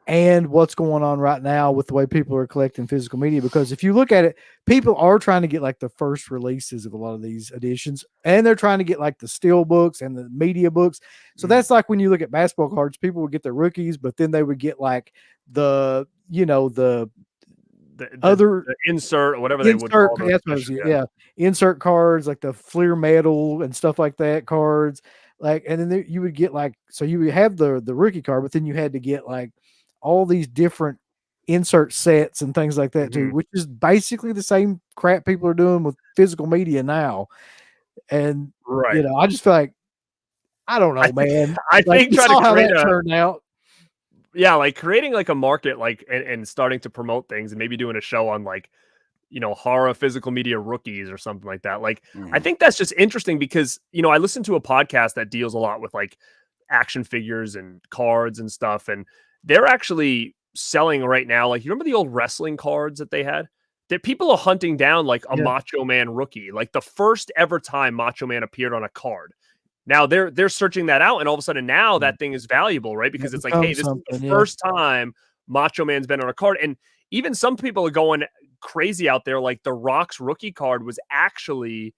and what's going on right now with the way people are collecting physical media. Because if you look at it, people are trying to get like the first releases of a lot of these editions, and they're trying to get like the steel books and the media books. So that's like when you look at basketball cards, people would get their rookies, but then they would get like the other the insert or whatever they would call those that's what I editions, was- yeah, insert cards like the Fleer metal and stuff like that cards. Like, and then you would get like, so you would have the rookie card, but then you had to get like all these different insert sets and things like that too, which is basically the same crap people are doing with physical media now. And right. I just feel like, I don't know, man. I Like, think you trying saw to how create that turned out. Yeah, like creating like a market, like and starting to promote things, and maybe doing a show on like, horror physical media rookies or something like that. Like, I think that's just interesting because, I listen to a podcast that deals a lot with like action figures and cards and stuff. And they're actually selling right now. Like, you remember the old wrestling cards that they had? That people are hunting down like a Macho Man rookie, like the first ever time Macho Man appeared on a card. Now they're searching that out, and all of a sudden now that thing is valuable, right? Because it's like, hey, this is the first time Macho Man's been on a card. And even some people are going crazy out there. Like the Rock's rookie card was actually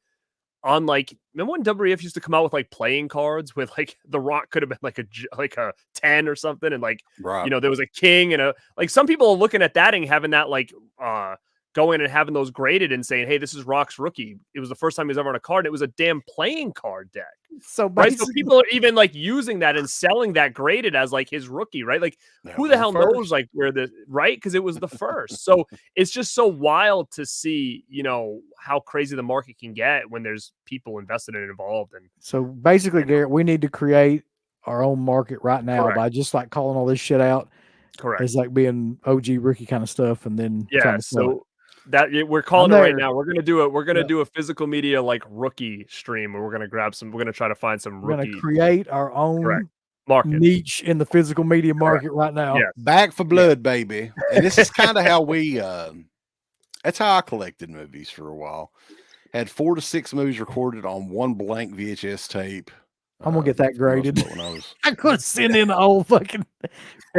on, like, remember when WWF used to come out with like playing cards with like the Rock could have been like a 10 or something, and like there was a king and like some people are looking at that and having that like going and having those graded and saying, hey, this is Rock's rookie. It was the first time he was ever on a card. It was a damn playing card deck. So people are even like using that and selling that graded as like his rookie, right? Like who the hell knows like where the right? Because it was the first. So it's just so wild to see, how crazy the market can get when there's people invested and involved. And so basically, Garrett, we need to create our own market right now by just like calling all this shit out. Correct. It's like being OG rookie kind of stuff, and then so that we're calling it right now. We're gonna do it. We're gonna do a physical media like rookie stream, where we're gonna grab some. We're gonna try to find some rookie. We're gonna create our own market niche in the physical media market right now. Yeah. Back for blood, baby. And this is kind of how we. That's how I collected movies for a while. Had 4 to 6 movies recorded on one blank VHS tape. I'm gonna get that graded. I could send in the whole fucking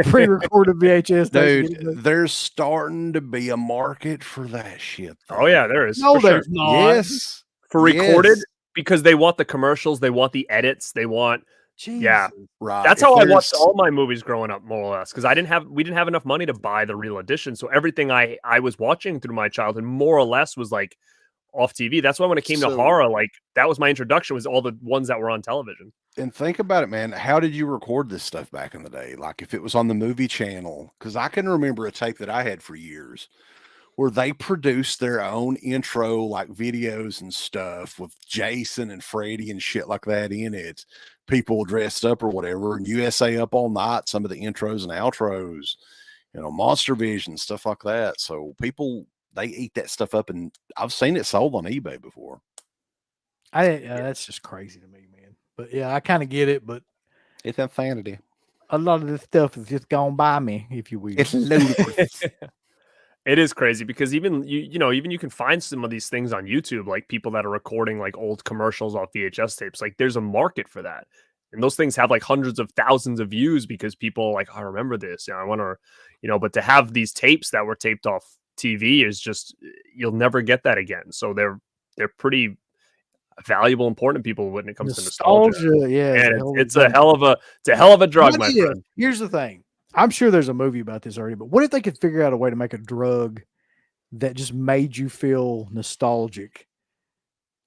pre-recorded VHS. Dude, there's starting to be a market for that shit. Oh yeah, there is. No, there's not. Yes, for recorded because they want the commercials, they want the edits, they want. Jesus. Yeah, right. That's how I watched all my movies growing up, more or less, because we didn't have enough money to buy the real edition. So everything I was watching through my childhood, more or less, was like off TV. That's why when it came to horror, like that was my introduction, was all the ones that were on television. And think about it, man. How did you record this stuff back in the day? Like if it was on the movie channel, because I can remember a tape that I had for years where they produced their own intro, like videos and stuff with Jason and Freddy and shit like that in it. People dressed up or whatever, and USA Up All Night, some of the intros and outros, Monster Vision, stuff like that. So people, they eat that stuff up, and I've seen it sold on eBay before. That's just crazy to me, man. But yeah, I kind of get it, but it's insanity. A lot of this stuff is just gone by me, if you will. It's ludicrous. It is crazy because even you can find some of these things on YouTube, like people that are recording like old commercials off VHS tapes. Like there's a market for that, and those things have like hundreds of thousands of views because people are like, I remember this. I want to, but to have these tapes that were taped off TV is just, you'll never get that again. So they're pretty valuable, important to people when it comes to nostalgia. Yeah, and it's a hell of a drug, my friend. Here's the thing. I'm sure there's a movie about this already, but what if they could figure out a way to make a drug that just made you feel nostalgic?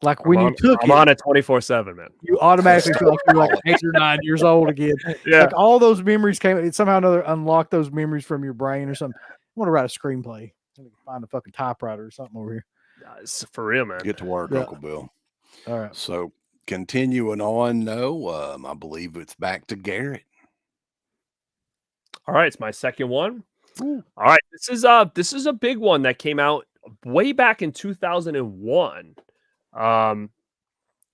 Like when you took I'm on it 24/7, man. You automatically feel like you're like 8 or 9 years old again. Yeah. Like all those memories somehow or another unlock those memories from your brain or something. I want to write a screenplay. I can find a fucking typewriter or something over here. For real, man. Get to work, Uncle Bill. All right. So continuing on, I believe it's back to Garrett. All right, it's my second one. Ooh. All right, this is a big one that came out way back in 2001. And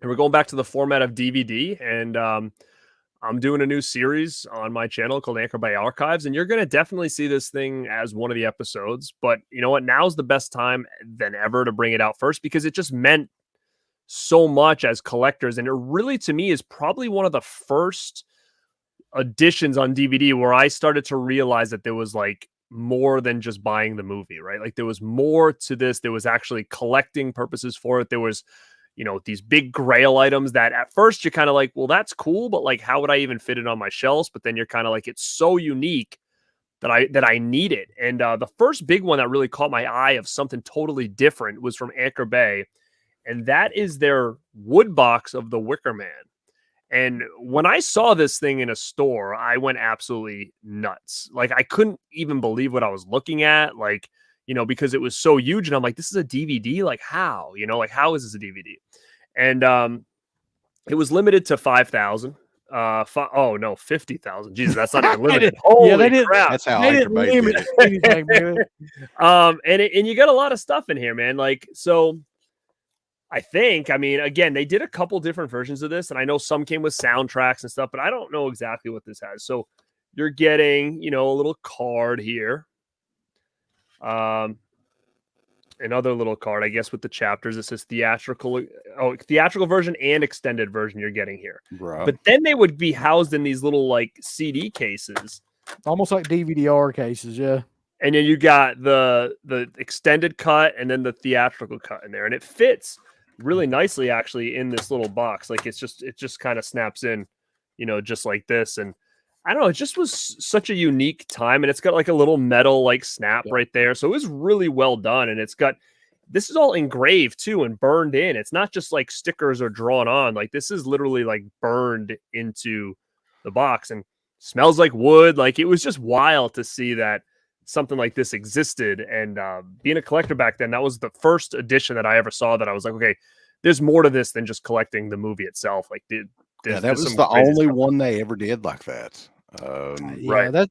we're going back to the format of DVD, and I'm doing a new series on my channel called Anchor by Archives, and you're going to definitely see this thing as one of the episodes. But you know what? Now's the best time than ever to bring it out first, because it just meant so much as collectors, and it really, to me, is probably one of the first editions on DVD where I started to realize that there was like more than just buying the movie, right? Like there was more to this. There was actually collecting purposes for it. There was, these big grail items that at first you're kind of like, well, that's cool, but like, how would I even fit it on my shelves? But then you're kind of like, it's so unique that I need it. And the first big one that really caught my eye of something totally different was from Anchor Bay. And that is their wood box of the Wicker Man. And when I saw this thing in a store, I went absolutely nuts. Like I couldn't even believe what I was looking at, like, because it was so huge. And I'm like, this is a DVD? Like how? Like how is this a DVD? And it was limited to 5,000. 50,000. Jesus, that's not even limited. Holy crap. That's how Anchor Bay did it. And you got a lot of stuff in here, man. Like, so I mean, again, they did a couple different versions of this, and I know some came with soundtracks and stuff, but I don't know exactly what this has. So you're getting, a little card here. Another little card, I guess, with the chapters. It says theatrical version and extended version you're getting here. Bro. But then they would be housed in these little like CD cases. Almost like DVD-R cases, yeah. And then you got the extended cut and then the theatrical cut in there. And it fits really nicely actually in this little box. Like it just kind of snaps in, just like this. And I don't know, it just was such a unique time, and it's got like a little metal like snap right there. So it was really well done, and this is all engraved too and burned in. It's not just like stickers are drawn on. Like this is literally like burned into the box and smells like wood. Like it was just wild to see that something like this existed. And being a collector back then, that was the first edition that I ever saw that I was like, okay, there's more to this than just collecting the movie itself. Like that was the only one they ever did like that. Right.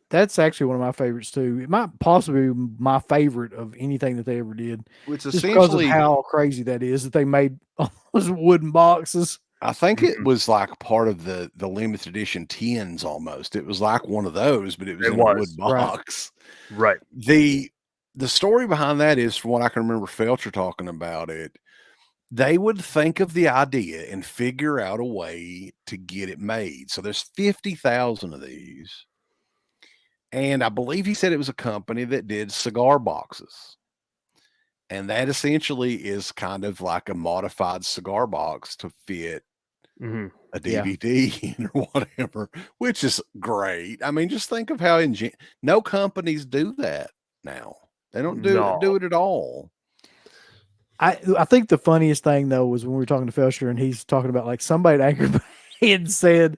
That's actually one of my favorites too. It might possibly be my favorite of anything that they ever did. Which just because of how crazy that is that they made all those wooden boxes. I think it was like part of the limited edition tins almost. It was like one of those, but it was in a wood box. Right. The story behind that is, from what I can remember Felcher talking about it, they would think of the idea and figure out a way to get it made. So there's 50,000 of these. And I believe he said it was a company that did cigar boxes. And that essentially is kind of like a modified cigar box to fit a DVD or whatever, which is great. I mean, just think of how no companies do that now. They don't do it at all. I think the funniest thing though was when we were talking to Felcher and he's talking about like somebody at Anchor Bay had said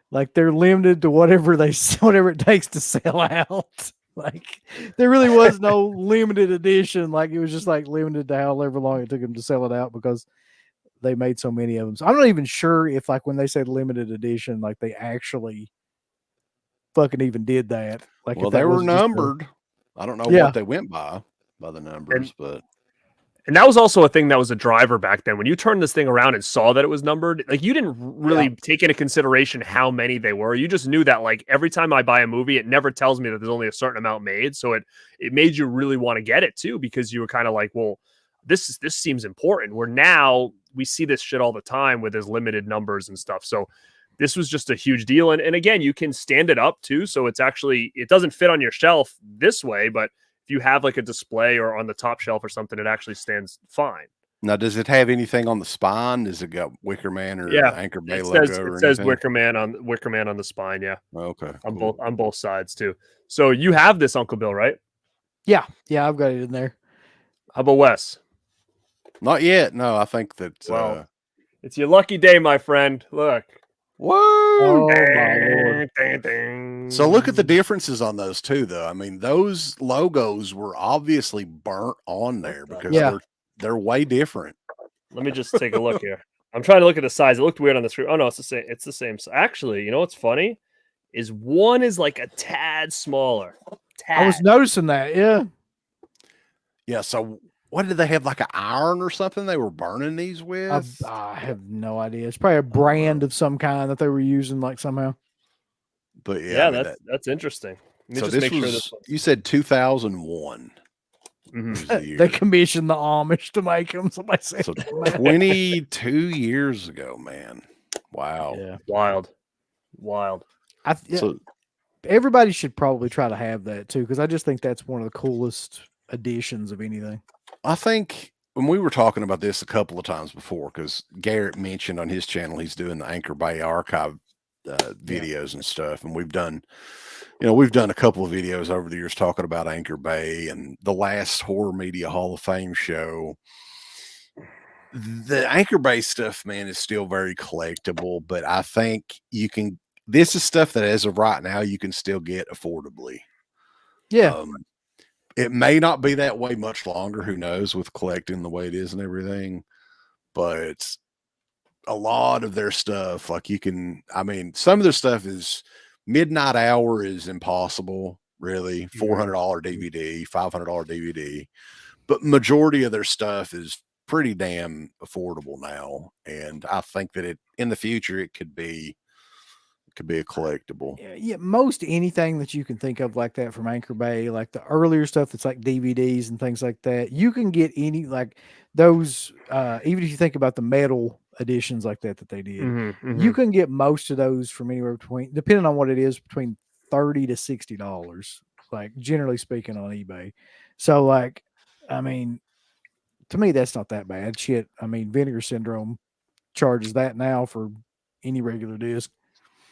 like they're limited to whatever it takes to sell out. Like there really was no limited edition. Like it was just like limited to however long it took them to sell it out because they made so many of them. So I'm not even sure if like when they said limited edition, like they actually fucking even did that. Like, well, they were numbered. I don't know what they went by the numbers, and that was also a thing that was a driver back then. When you turned this thing around and saw that it was numbered, like you didn't really take into consideration how many they were. You just knew that like every time I buy a movie, it never tells me that there's only a certain amount made. So it made you really want to get it too, because you were kind of like, well, this seems important. Where now we see this shit all the time with his limited numbers and stuff. So this was just a huge deal. And again, you can stand it up too. So it doesn't fit on your shelf this way, but if you have like a display or on the top shelf or something, it actually stands fine. Now, does it have anything on the spine? Does it got Wicker Man or Anchor Bay logo? It says Wicker Man on the spine. Yeah. Okay. On both sides too. So you have this, Uncle Bill, right? Yeah. Yeah. I've got it in there. How about Wes? Not yet. No, I think that. Well, it's your lucky day, my friend. Look. Whoa! Oh, my Lord. So look at the differences on those two, though. I mean, those logos were obviously burnt on there because they're way different. Let me just take a look here. I'm trying to look at the size. It looked weird on the screen. Oh no, it's the same. It's the same. Actually, you know what's funny is one is like a tad smaller. I was noticing that. Yeah. Yeah. So what did they have, like an iron or something they were burning these with? I have no idea. It's probably a brand of some kind that they were using, like somehow. But yeah, that's interesting. So you said 2001. Mm-hmm. They commissioned the Amish to make them. Somebody said so 22 years ago, man. Wow. Yeah. Wild. So Everybody should probably try to have that too, because I just think that's one of the coolest additions of anything. I think when we were talking about this a couple of times before, because Garrett mentioned on his channel he's doing the Anchor Bay archive videos and stuff, and we've done a couple of videos over the years talking about Anchor Bay and the last Horror Media Hall of Fame show. The Anchor Bay stuff, man, is still very collectible, but I think this is stuff that as of right now you can still get affordably. Yeah. It may not be that way much longer, who knows, with collecting the way it is and everything, but a lot of their stuff, like some of their stuff is Midnight Hour is impossible, really. $400 DVD, $500 DVD, but majority of their stuff is pretty damn affordable now. And I think that in the future, it could be a collectible. Yeah, most anything that you can think of like that from Anchor Bay, like the earlier stuff that's like DVDs and things like that, you can get any like those. Even if you think about the metal editions like that they did, you can get most of those from anywhere between, depending on what it is, between $30 to $60, like generally speaking, on eBay. So like, I mean, to me, that's not that bad. Shit, I mean, Vinegar Syndrome charges that now for any regular disc.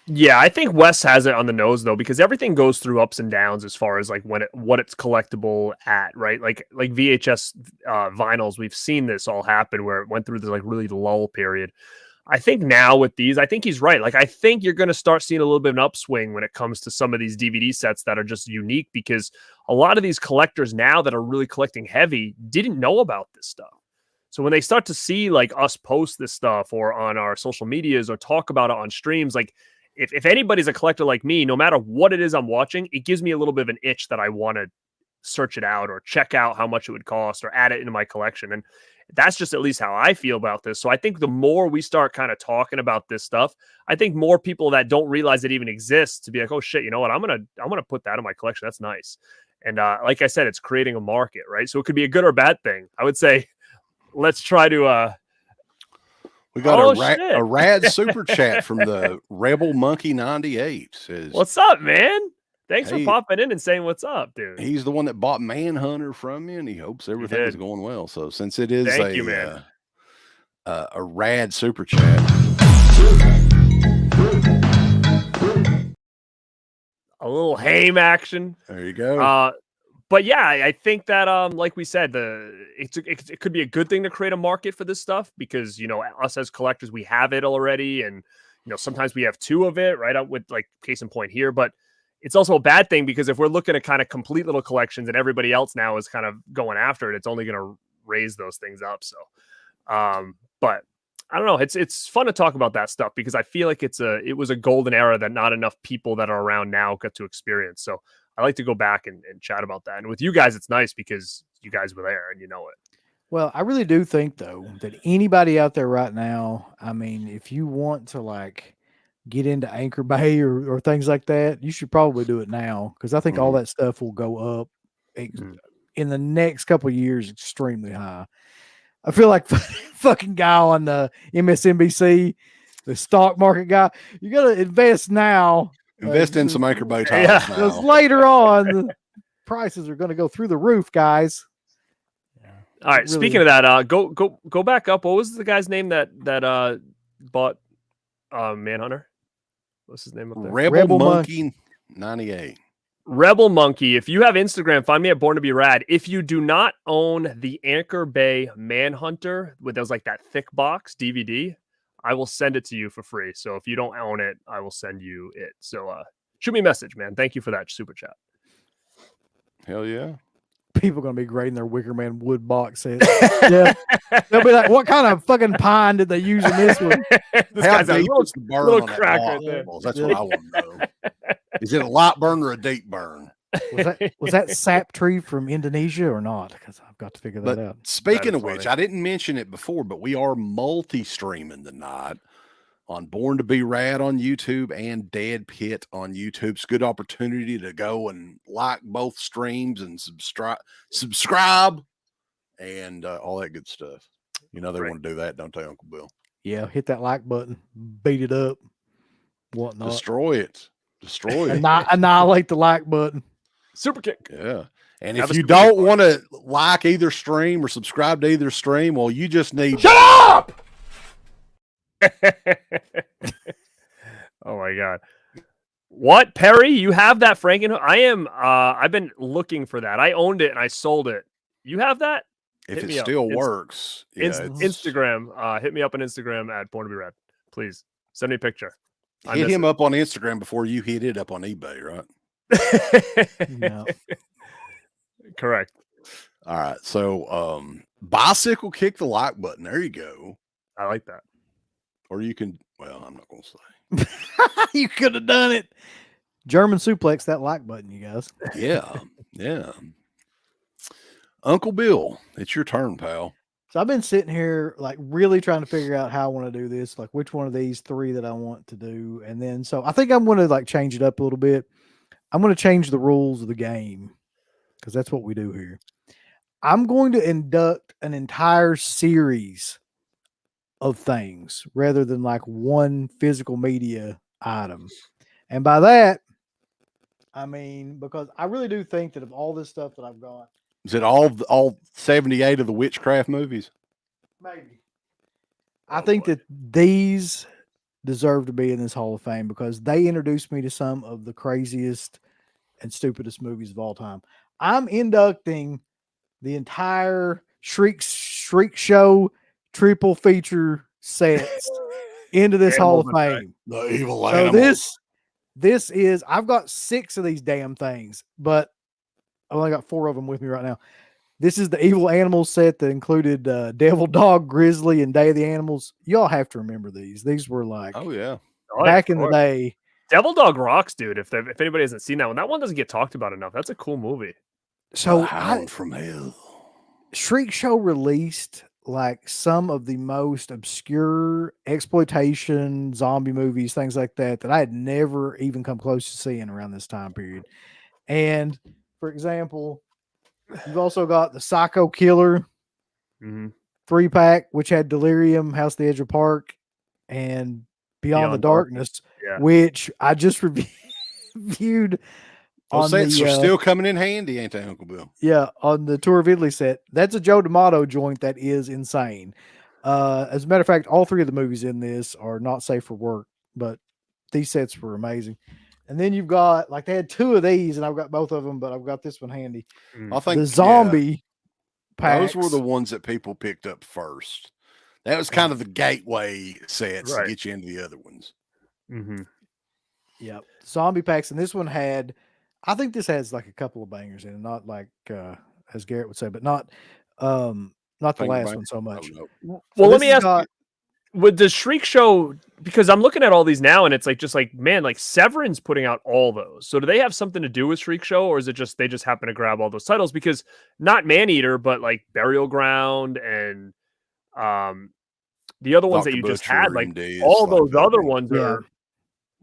Yeah, I think Wes has it on the nose though, because everything goes through ups and downs as far as like what it's collectible at, right? Like VHS vinyls, we've seen this all happen where it went through this like really lull period. I think now with these, I think he's right. Like I think you're going to start seeing a little bit of an upswing when it comes to some of these DVD sets that are just unique, because a lot of these collectors now that are really collecting heavy didn't know about this stuff. So when they start to see like us post this stuff or on our social medias or talk about it on streams, like if anybody's a collector like me, no matter what it is I'm watching, it gives me a little bit of an itch that I want to search it out or check out how much it would cost or add it into my collection. And that's just at least how I feel about this. So I think the more we start kind of talking about this stuff, I think more people that don't realize it even exists to be like, oh shit, you know what? I'm going to put that in my collection. That's nice. And like I said, it's creating a market, right? So it could be a good or bad thing. I would say, let's try to, we got a rad super chat from the Rebel Monkey 98 says, what's up, man? Thanks for popping in and saying what's up, dude. He's the one that bought Manhunter from you, and he hopes everything's going well. So since it is a rad super chat, a little Haim action. There you go. But yeah, I think that like we said, it could be a good thing to create a market for this stuff, because you know, us as collectors, we have it already, and you know, sometimes we have two of it, right? With like case in point here, but it's also a bad thing because if we're looking at kind of complete little collections and everybody else now is kind of going after it, it's only going to raise those things up. So, but I don't know. It's fun to talk about that stuff because I feel like it was a golden era that not enough people that are around now got to experience. So I like to go back and chat about that. And with you guys, it's nice because you guys were there and you know it. Well, I really do think though that anybody out there right now, I mean, if you want to like get into Anchor Bay or things like that, you should probably do it now, because I think all that stuff will go up in the next couple of years extremely high. I feel like fucking guy on the MSNBC, the stock market guy, you got to invest now. Invest in some Anchor Bay titles now. Because later on, the prices are going to go through the roof, guys. All right. Really, speaking of that, go back up. What was the guy's name that bought Manhunter? What's his name up there? Rebel Monkey 98. Rebel Monkey. If you have Instagram, find me at Born to Be Rad. If you do not own the Anchor Bay Manhunter with those like that thick box DVD, I will send it to you for free. So if you don't own it, I will send you it. So shoot me a message, man. Thank you for that super chat. Hell yeah. People are going to be grading their Wicker Man wood box set. Yeah. They'll be like, what kind of fucking pine did they use in this one? This guy's a little crack right there. That's what I want to know. Is it a light burn or a deep burn? Was that sap tree from Indonesia or not? Because I've got to figure that out. Speaking of which, I didn't mention it before, but we are multi-streaming tonight on Born to Be Rad on YouTube and RADpit on YouTube. It's a good opportunity to go and like both streams and subscribe and all that good stuff. You know they want to do that, don't they, Uncle Bill? Yeah, hit that like button, beat it up, whatnot. Destroy it. Destroy it. Annihilate the like button. Super kick. Yeah. And Have if a you super don't kick. want to like either stream or subscribe to either stream, well, you just need Shut up! Oh my god. What, Perry? You have that Frankenhook? I am I've been looking for that. I owned it and I sold it. You have that? if Hit it me up. still works. Yeah, Instagram. Hit me up on Instagram at Born to Be Red. Please. Send me a picture. I hit miss him it. up on Instagram before you hit it up on eBay, right? No. Correct. All right. So bicycle kick the like button. There you go. I like that. Or you can, well, I'm not gonna say. You could have done it. German suplex that like button, you guys. Yeah. Yeah. Uncle Bill, it's your turn, pal. So I've been sitting here like really trying to figure out how I want to do this, like which one of these three that I want to do. And then so I think I'm going to like change it up a little bit. I'm going to change the rules of the game because that's what we do here. I'm going to induct an entire series of things rather than like one physical media item. And by that, I mean, because I really do think that of all this stuff that I've got, Is it all 78 of the witchcraft movies? maybe. I think that these deserve to be in this Hall of Fame because they introduced me to some of the craziest and stupidest movies of all time. I'm inducting the entire Shriek Show triple feature sets into this Hall of Fame. The evil So animal. this is, I've got 6 of these damn things, but I've only got 4 of them with me right now. This is the Evil Animals set that included Devil Dog, Grizzly, and Day of the Animals. Y'all have to remember these. These were like Oh yeah. back in the day. Devil Dog rocks, dude. If anybody hasn't seen that one doesn't get talked about enough. That's a cool movie. So The Hound from Hell. Shriek Show released like some of the most obscure exploitation zombie movies, things like that I had never even come close to seeing around this time period. And for example, you've also got the Psycho Killer 3-pack, which had Delirium, House at the Edge of Park, and Beyond the Darkness, Yeah. which I just reviewed Those on sets the are still coming in handy, ain't they, Uncle Bill? yeah, on the Tour of Italy set. That's a Joe D'Amato joint that is insane. As a matter of fact, all 3 of the movies in this are not safe for work, but these sets were amazing. And then you've got, like, they had 2 of these, and I've got both of them, but I've got this one handy. I think The zombie those packs. were the ones that people picked up first. That was kind of the gateway sets to get you into the other ones. Yep, zombie packs, and this one had, I think this has like a couple of bangers in it, not like as Garrett would say, but not the Finger last bang? one so much. Oh, no. Well, let this me has ask you, with the Shriek Show, because I'm looking at all these now and it's like just like, man, like Severin's putting out all those. So do they have something to do with Shriek Show, or is it just they just happen to grab all those titles? Because not Maneater, but like Burial Ground and the other ones Dr. that you just Butcher, had, like MD, all stuff like those that, other yeah. ones are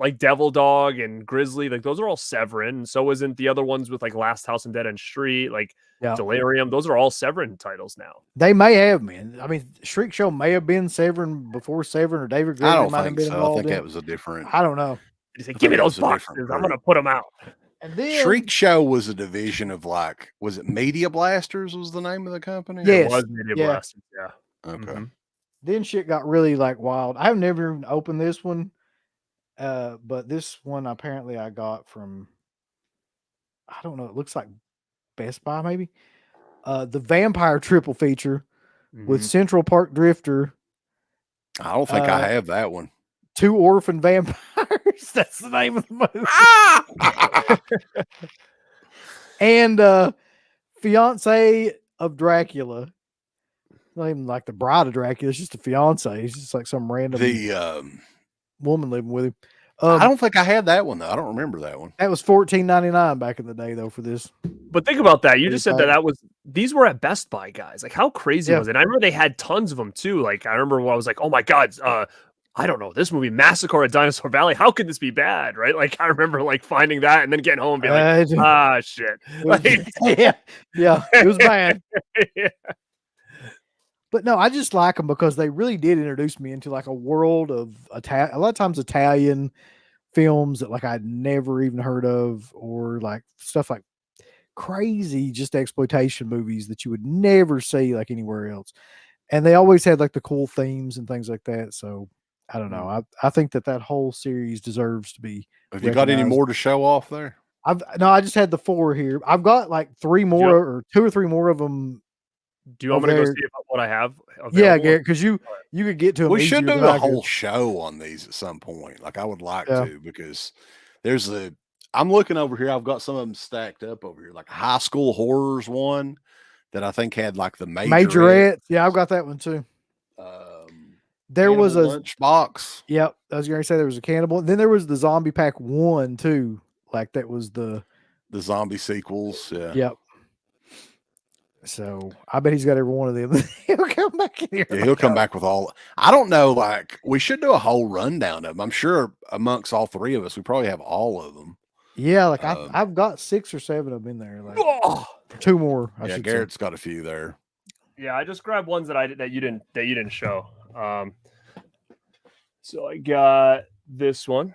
like Devil Dog and Grizzly, like those are all Severin. And so isn't the other ones with like Last House and Dead End Street, like Delirium. Those are all Severin titles now. They may have, man. I mean, Shriek Show may have been Severin before Severin, or David Gregory I don't might have think been so. I involved think in that it. was a different. I don't know. He said, "Give me those boxes. I'm going to put them out." And then Shriek Show was a division of like, was it Media Blasters? Was the name of the company? Yes. It was Media Yeah. Blasters, yeah. Okay. then shit got really like wild. I've never even opened this one, but this one apparently I got from, I don't know, it looks like Best Buy maybe. The Vampire triple feature with Central Park Drifter. I don't think I have that one. 2 Orphan Vampires. That's the name of the movie. And Fiance of Dracula. Not even like the bride of Dracula. It's just a fiance. It's just like some random woman living with him. I don't think I had that one though. I don't remember that one. That was $14.99 back in the day though for this. But think about that. You just said that was these were at Best Buy, guys. Like how crazy was it? And I remember they had tons of them too. Like I remember when I was like, oh my god, I don't know, this movie Massacre at Dinosaur Valley. How could this be bad? Right? Like I remember like finding that and then getting home and being like, shit. Like, yeah, it was bad. Yeah. But no, I just like them because they really did introduce me into like a world of a lot of times Italian films that like I'd never even heard of, or like stuff like crazy just exploitation movies that you would never see like anywhere else. And they always had like the cool themes and things like that. So I don't know. I think that whole series deserves to be. Have you got any recognized. more to show off there? I just had the 4 here. I've got like 3 more or 2 or 3 more of them. Do you want me to go see what I have? Yeah, Garrett, because you could get to them. We should do a whole could. show on these at some point. Like I would like to, because I'm looking over here. I've got some of them stacked up over here, like a high school horrors one that I think had like the majorette. Yeah, I've got that one too. There was a lunchbox. Yep, I was going to say there was a cannibal. Then there was the Zombie Pack 1 too. Like that was the zombie sequels. Yeah. Yep. So I bet he's got every one of them. He'll come back in here. Yeah, he'll come back with all. I don't know. Like we should do a whole rundown of them. I'm sure amongst all 3 of us, we probably have all of them. Yeah, like I've got 6 or 7 of them in there. Like 2 more. Yeah, Garrett's got a few there. Yeah, I just grabbed ones that you didn't show. So I got this one.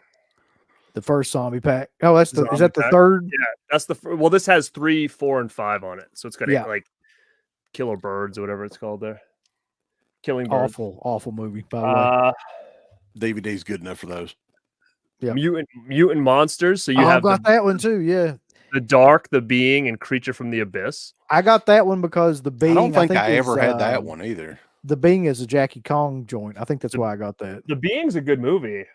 The first Zombie Pack. Oh, is that the third? Yeah, that's well, this has 3, 4, and 5 on it. So it's got like Killer Birds or whatever it's called there. Killing Birds. Awful movie, by the way. DVD's good enough for those. Yeah. Mutant Monsters. So I've got that one too, yeah. The Dark, The Being, and Creature from the Abyss. I got that one because The Being. I don't think I ever had that one either. The Being is a Jackie Kong joint. I think that's why I got that. The Being's a good movie.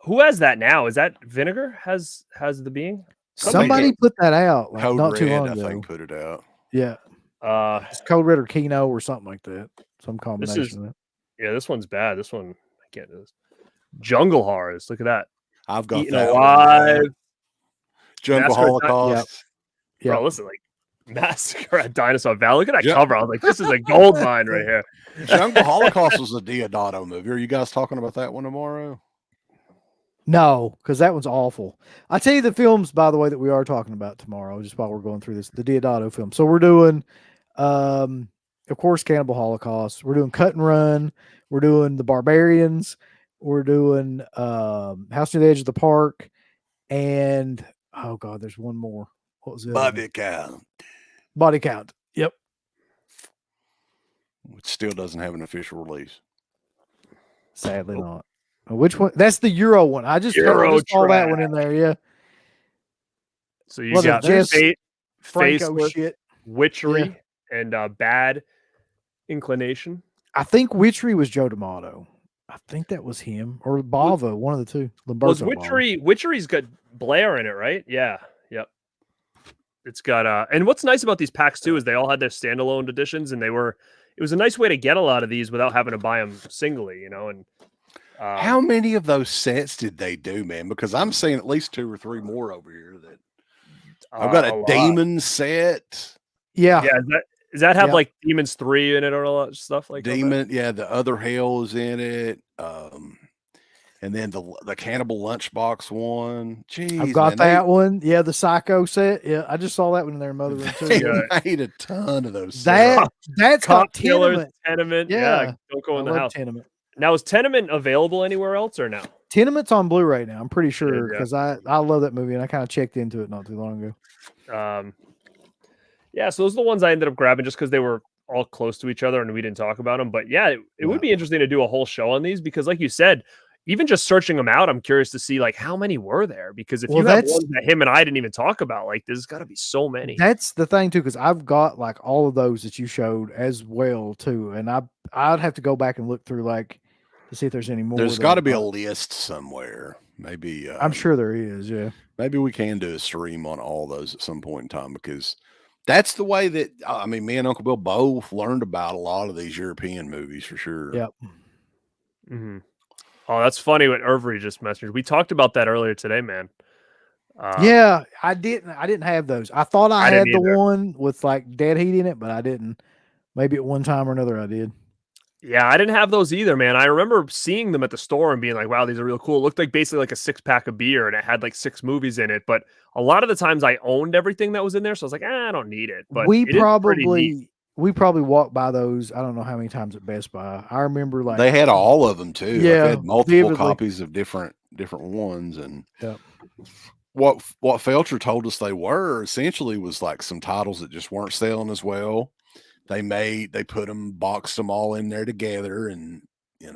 Who has that now? Is that Vinegar has The Being? Somebody put that out like Code not Red, too long I ago. think put it out. Yeah. It's Code Red or Kino or something like that. Some combination of that. Yeah, this one's bad. This one I can't do this. Jungle Horrors. Look at that. I've got Eaten that Alive. One. Jungle Holocaust. Yeah. Bro, listen, like Massacre at Dinosaur Valley. Look at that cover. I was like, this is a gold mine right here. Jungle Holocaust was a Diodato movie. Are you guys talking about that one tomorrow? No, because that one's awful. I'll tell you the films, by the way, that we are talking about tomorrow, just while we're going through this, the Diodato film. So we're doing, of course, Cannibal Holocaust. We're doing Cut and Run. We're doing The Barbarians. We're doing House Near the Edge of the Park. And, oh, God, there's one more. What was it? Body Count. Body Count. Yep. Which still doesn't have an official release. Sadly not. Which one? That's the Euro one. I just saw that one in there. Yeah. So you got Franco shit, Witchery, and Bad Inclination. I think Witchery was Joe D'Amato. I think that was him or Bava, one of the two. Was Witchery's got Blair in it, right? Yeah. Yep. It's got and what's nice about these packs too is they all had their standalone editions, and it was a nice way to get a lot of these without having to buy them singly, and how many of those sets did they do, man? Because I'm seeing at least 2 or 3 more over here that I've got a Demon set. Yeah. Yeah. Does that have like Demons 3 in it or all that stuff like Demon? Yeah. The Other Hell is in it. And then the Cannibal Lunchbox one. Jeez, I've got that one. Yeah. The Psycho set. Yeah. I just saw that one in their mother room too. They made a ton of those. That's got Tenement. Yeah. Don't go in the house. Tenement. Now, is Tenement available anywhere else or no? Tenement's on Blu-ray now. I'm pretty sure because I love that movie and I kind of checked into it not too long ago. Yeah, so those are the ones I ended up grabbing just because they were all close to each other and we didn't talk about them. But yeah, it would be interesting to do a whole show on these because, like you said, even just searching them out, I'm curious to see like how many were there. Because if you have ones that him and I didn't even talk about, like there's got to be so many. That's the thing too, because I've got like all of those that you showed as well too, and I'd have to go back and look through like to see if there's any more. There's got to be a list somewhere. Maybe I'm sure there is. Yeah. Maybe we can do a stream on all those at some point in time because that's the way that me and Uncle Bill both learned about a lot of these European movies for sure. Yep. Mm-hmm. Oh, that's funny what Irvery just messaged. We talked about that earlier today, man. Yeah, I didn't have those. I thought I had the one with like dead heat in it, but I didn't. Maybe at one time or another I did. Yeah, I didn't have those either, man. I remember seeing them at the store and being like, wow, these are real cool. It looked like basically like a 6-pack of beer and it had like 6 movies in it. But a lot of the times I owned everything that was in there. So I was like, I don't need it. But we probably walked by those. I don't know how many times at Best Buy. I remember like they had all of them too. Yeah. Like they had multiple copies of different ones, and Yep. what Felcher told us they were essentially was like some titles that just weren't selling as well. They put them, boxed them all in there together, and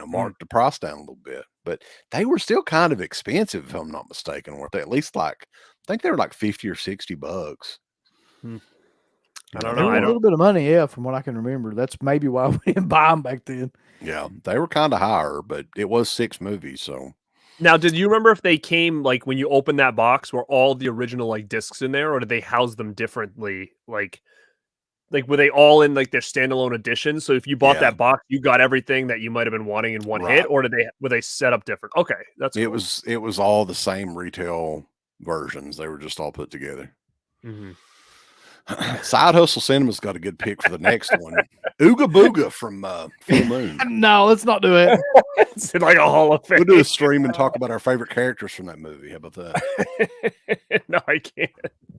marked the price down a little bit. But they were still kind of expensive, if I'm not mistaken. Weren't they? At least I think they were like $50 or $60. I don't They know. were a little bit of money, yeah, from what I can remember. That's maybe why we didn't buy them back then. Yeah, they were kind of higher, but it was 6 movies, so. Now, did you remember if they came like when you opened that box, were all the original like discs in there, or did they house them differently? Like were they all in like their standalone edition? So if you bought that box, you got everything that you might have been wanting in one hit, or were they set up different? Okay, that's cool. It was all the same retail versions. They were just all put together. Mm-hmm. Side Hustle Cinema's got a good pick for the next one. Ooga Booga from Full Moon. No, let's not do it. It's like a Hall of Fame. We'll do a stream and talk about our favorite characters from that movie. How about that? No, I can't.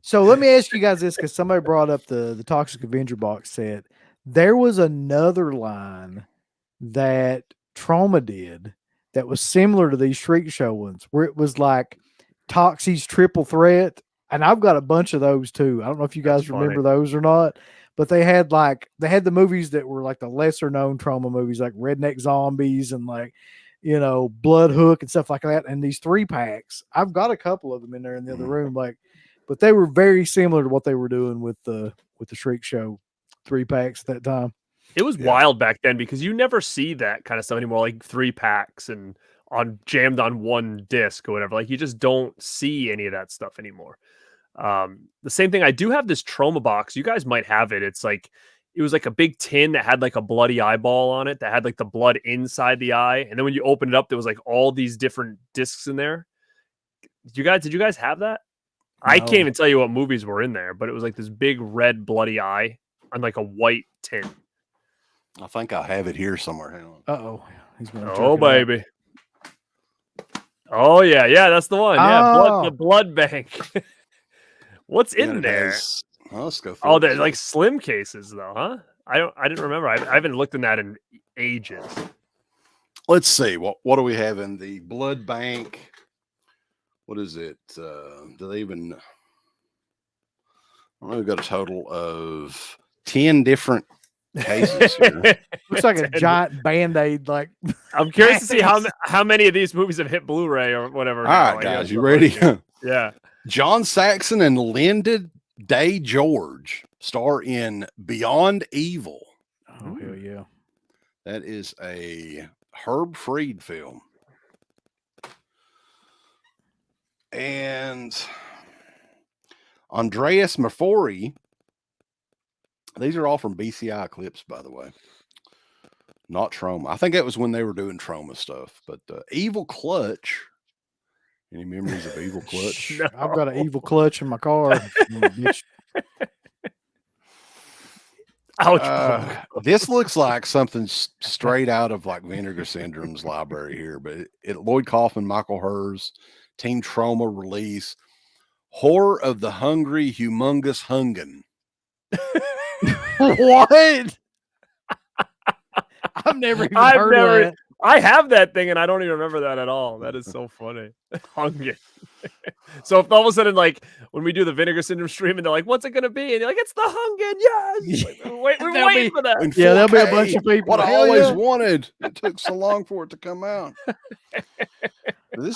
So let me ask you guys this, because somebody brought up the Toxic Avenger box set. There was another line that Trauma did that was similar to these Shriek Show ones, where it was like Toxie's triple threat. And I've got a bunch of those too. I don't know if you guys remember those or not, but they had the movies that were like the lesser known Trauma movies, like Redneck Zombies and like, Blood Hook and stuff like that. And these 3-packs, I've got a couple of them in there in the other room, but they were very similar to what they were doing with the Shriek Show 3-packs at that time. It was wild back then because you never see that kind of stuff anymore, like 3-packs and jammed on one disc or whatever. Like you just don't see any of that stuff anymore. The same thing. I do have this Trauma box. You guys might have it. It was like a big tin that had like a bloody eyeball on it that had like the blood inside the eye. And then when you open it up, there was like all these different discs in there. Did you guys have that? No. I can't even tell you what movies were in there, but it was like this big red bloody eye on like a white tin. I think I have it here somewhere. Hang on. Uh-oh. Oh, baby. Oh, yeah. Yeah, that's the one. Yeah, the blood bank. What's in there? Let's go. Oh, they're like slim cases, though, huh? I didn't remember. I haven't looked in that in ages. Let's see. What do we have in the blood bank? What is it? Do they even? I don't know. We've got a total of 10 different cases here. Looks like a giant Band-Aid. Like, I'm curious to see how many of these movies have hit Blu-ray or whatever. All right, guys, you ready? Yeah. John Saxon and Linda Day George star in Beyond Evil. Oh, hell yeah. That is a Herb Fried film. And Andreas Mafori. These are all from BCI clips, by the way. Not Trauma. I think that was when they were doing Trauma stuff. But Evil Clutch. Any memories of Evil Clutch? No. I've got an Evil Clutch in my car. Ouch. This looks like something straight out of like Vinegar Syndrome's library here. But Lloyd Kaufman, Michael Hers, Teen Trauma release. Horror of the Hungry Humongous Hungen. What? I've never even heard of that. I have that thing and I don't even remember that at all. That is so funny. Hungry. So if all of a sudden, like when we do the Vinegar Syndrome stream and they're like, what's it going to be? And you're like, it's the Hungen. Yes. Like, we're waiting for that. Yeah, there'll be a bunch of people. What I always wanted. It took so long for it to come out.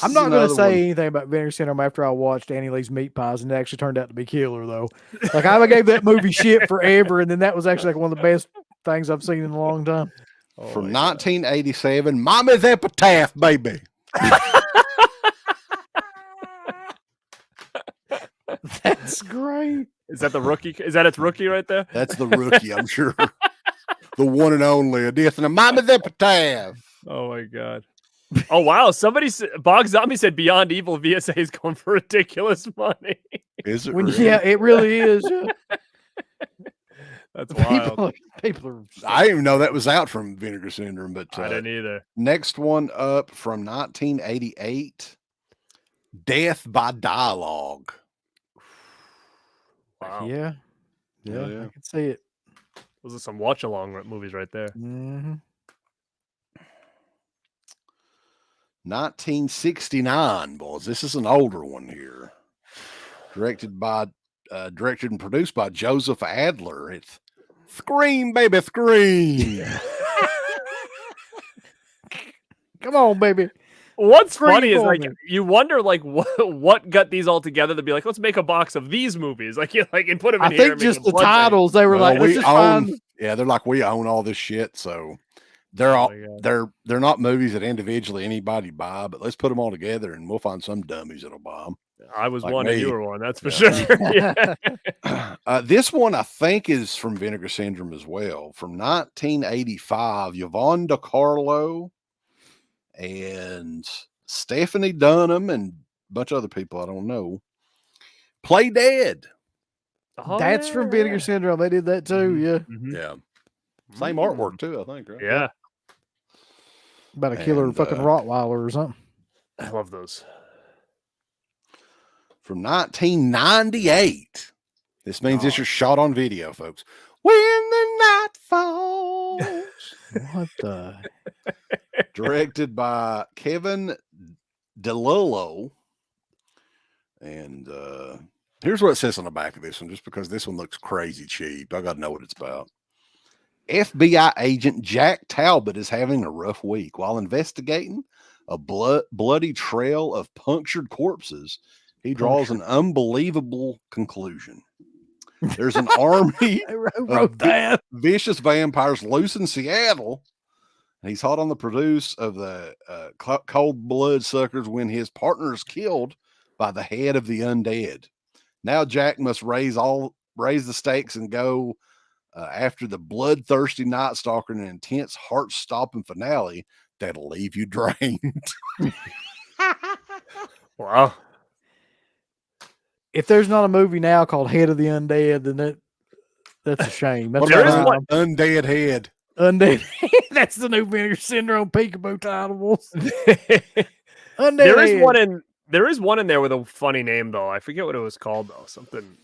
I'm not going to say anything about Vinegar Syndrome after I watched Annie Lee's Meat Pies, and it actually turned out to be killer, though. Like, I gave that movie shit forever, and then that was actually like one of the best things I've seen in a long time. From 1987, Mommy's Epitaph, baby. That's great. Is that the rookie? Is that its rookie right there? That's the rookie, I'm sure. The one and only. A death and a Mommy's Epitaph. Oh, my God. Oh, wow. Bog Zombie said Beyond Evil VSA is going for ridiculous money. Is it really? Yeah, it really is. Yeah. That's wild. People are. I didn't even know that was out from Vinegar Syndrome, but I didn't either. Next one up from 1988, Death by Dialogue. Wow. Yeah, I can see it. Those are some watch-along movies right there. Mm-hmm. 1969, boys. This is an older one here. Directed and produced by Joseph Adler. It's Scream, baby, scream. Come on, baby. What's Scream funny is for like me. you wonder like what got these all together to be like, let's make a box of these movies, like and put them in I here. think and make just a the blood bank. titles. They were Well, like, let's we just own. find. Yeah, they're like, we own all this shit, so they're all Oh my God. they're not movies that individually anybody buy, but let's put them all together and we'll find some dummies that'll buy them. I was like one and me. you were one. That's for Yeah. sure. Yeah. This one I think is from Vinegar Syndrome as well, from 1985. Yvonne DiCarlo and Stephanie Dunham and a bunch of other people I don't know play dead. Oh, That's yeah, from Vinegar yeah. Syndrome. They did that too. Mhm. Yeah. Mhm. Yeah, same artwork too, I think. Right? Yeah, About a killer And, fucking Rottweiler or something. I love those. From 1998. This means this Oh. is shot on video, folks. When the night falls. What the? Directed by Kevin DeLillo. And here's what it says on the back of this one, just because this one looks crazy cheap. I got to know what it's about. FBI agent Jack Talbot is having a rough week while investigating a bloody trail of punctured corpses. He draws an unbelievable conclusion. There's an army They wrote that. vicious vampires loose in Seattle. And he's hot on the produce of the cold blood suckers when his partner is killed by the head of the undead. Now Jack must raise the stakes and go after the bloodthirsty Night Stalker in an intense, heart-stopping finale that'll leave you drained. Wow. If there's not a movie now called Head of the Undead, then that's a shame. That's What There a is about crime. one- Undead Head? Undead. That's the new Vinegar Syndrome peekaboo titles. Undead. There is Head. one in there with a funny name though. I forget what it was called though. Something.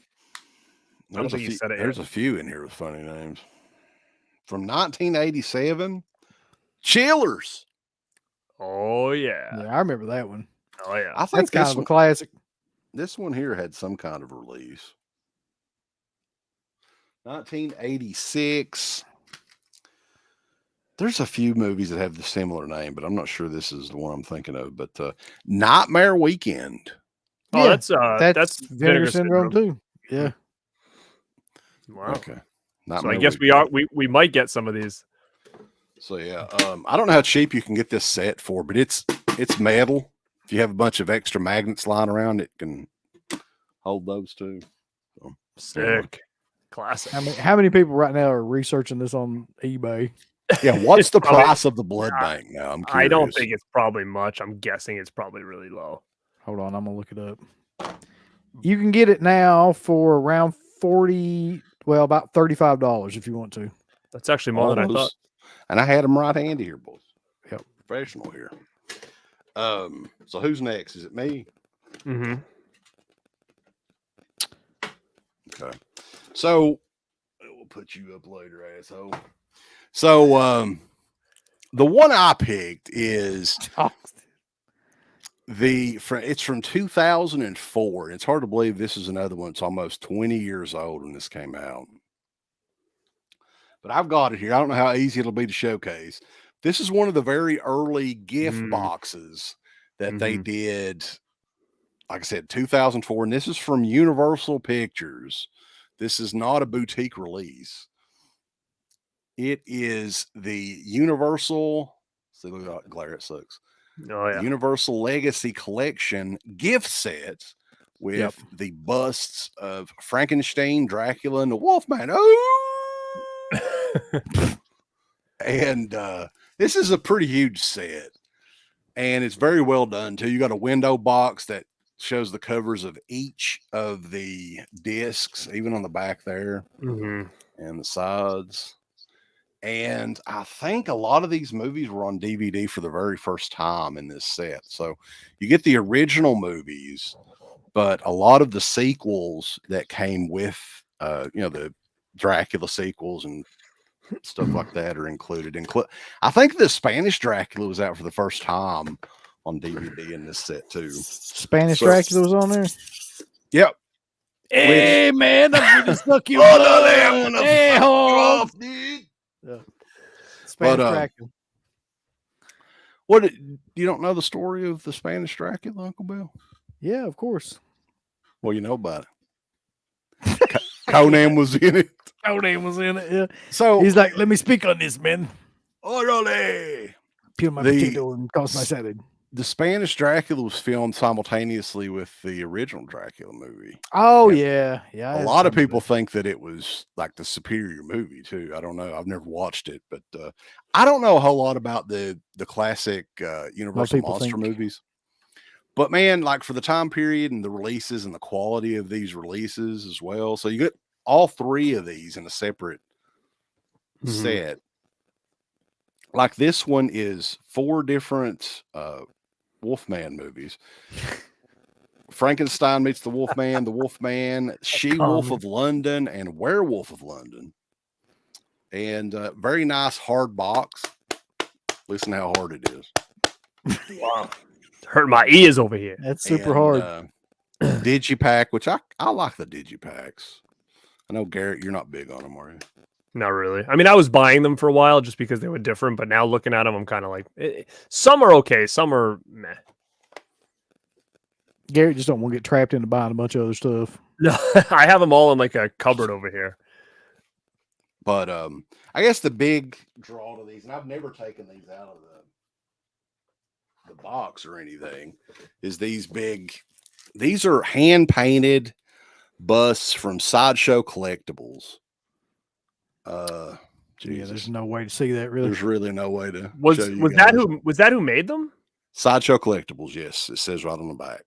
I don't think you said it There's yet. a few in here with funny names. From 1987, Chillers. Oh yeah. Yeah, I remember that one. Oh yeah. I think That's kind of a classic. this one here had some kind of release. 1986. There's a few movies that have the similar name, but I'm not sure this is the one I'm thinking of. But Nightmare Weekend. Oh, Yeah, that's Vinegar Syndrome too. Yeah. Wow. Okay. So Nightmare I guess Weekend. we might get some of these. So yeah, I don't know how cheap you can get this set for, but it's metal. If you have a bunch of extra magnets lying around, it can hold those too. So, Sick. Classic. How many people right now are researching this on eBay? yeah, what's the Probably- price of the blood bank now? I'm curious. I don't think it's probably much. I'm guessing it's probably really low. Hold on, I'm gonna look it up. You can get it now for around about $35 if you want to. That's actually more than I thought. Almost. And I had them right handy here, boys. Yep. Professional here. So who's next? Is it me? Mm-hmm. Okay. So we'll put you up later, asshole. So the one I picked is it's from 2004. It's hard to believe this is another one. It's almost 20 years old when this came out. But I've got it here. I don't know how easy it'll be to showcase. This is one of the very early gift boxes that they did. Like I said, 2004, and this is from Universal Pictures. This is not a boutique release. It is the Universal. See, look at that glare, it sucks. Oh yeah. Universal Legacy Collection gift set with the busts of Frankenstein, Dracula, and the Wolfman. Oh, and this is a pretty huge set, and it's very well done too. You got a window box that shows the covers of each of the discs, even on the back there and the sides. And I think a lot of these movies were on DVD for the very first time in this set. So you get the original movies, but a lot of the sequels that came with, the Dracula sequels and stuff like that are included. I think the Spanish Dracula was out for the first time on DVD in this set too. Spanish So- Dracula was on there. Yep. Hey man, I'm gonna suck your Oh, no, blood. I'm gonna Hey, fuck you Hogs. off, dude. Spanish But, Dracula. You don't know the story of the Spanish Dracula, Uncle Bill? Yeah, of course. Well, you know about it. Conan was in it. Conan was in it. Yeah. So He's like, let me speak on this, man. orale. Peel my The- potato and toss my salad. The Spanish Dracula was filmed simultaneously with the original Dracula movie. Oh yeah, yeah. I A had lot of some people that. think that it was like the superior movie too. I don't know. I've never watched it, but I don't know a whole lot about the classic Universal people monster think. movies. But man, like for the time period and the releases and the quality of these releases as well. So you get all three of these in a separate set. Like this one is 4 different Wolfman movies. Frankenstein meets the Wolfman, She-Wolf of London, and Werewolf of London. And very nice hard box. Listen how hard it is. Wow. Hurt my ears over here. That's super And, hard. Digipack, which I like the Digipacks. I know Garrett, you're not big on them, are you? Not really. I mean, I was buying them for a while just because they were different, but now looking at them, I'm kind of like, some are okay, some are meh. Garrett just don't want to get trapped into buying a bunch of other stuff. No, I have them all in like a cupboard over here. But I guess the big draw to these, and I've never taken these out of the box or anything, is these are hand painted busts from Sideshow Collectibles. Yeah, Jesus. there's no way to see that really. There's really no way to Was show you was guys. that who made them? Sideshow Collectibles? Yes, it says right on the back.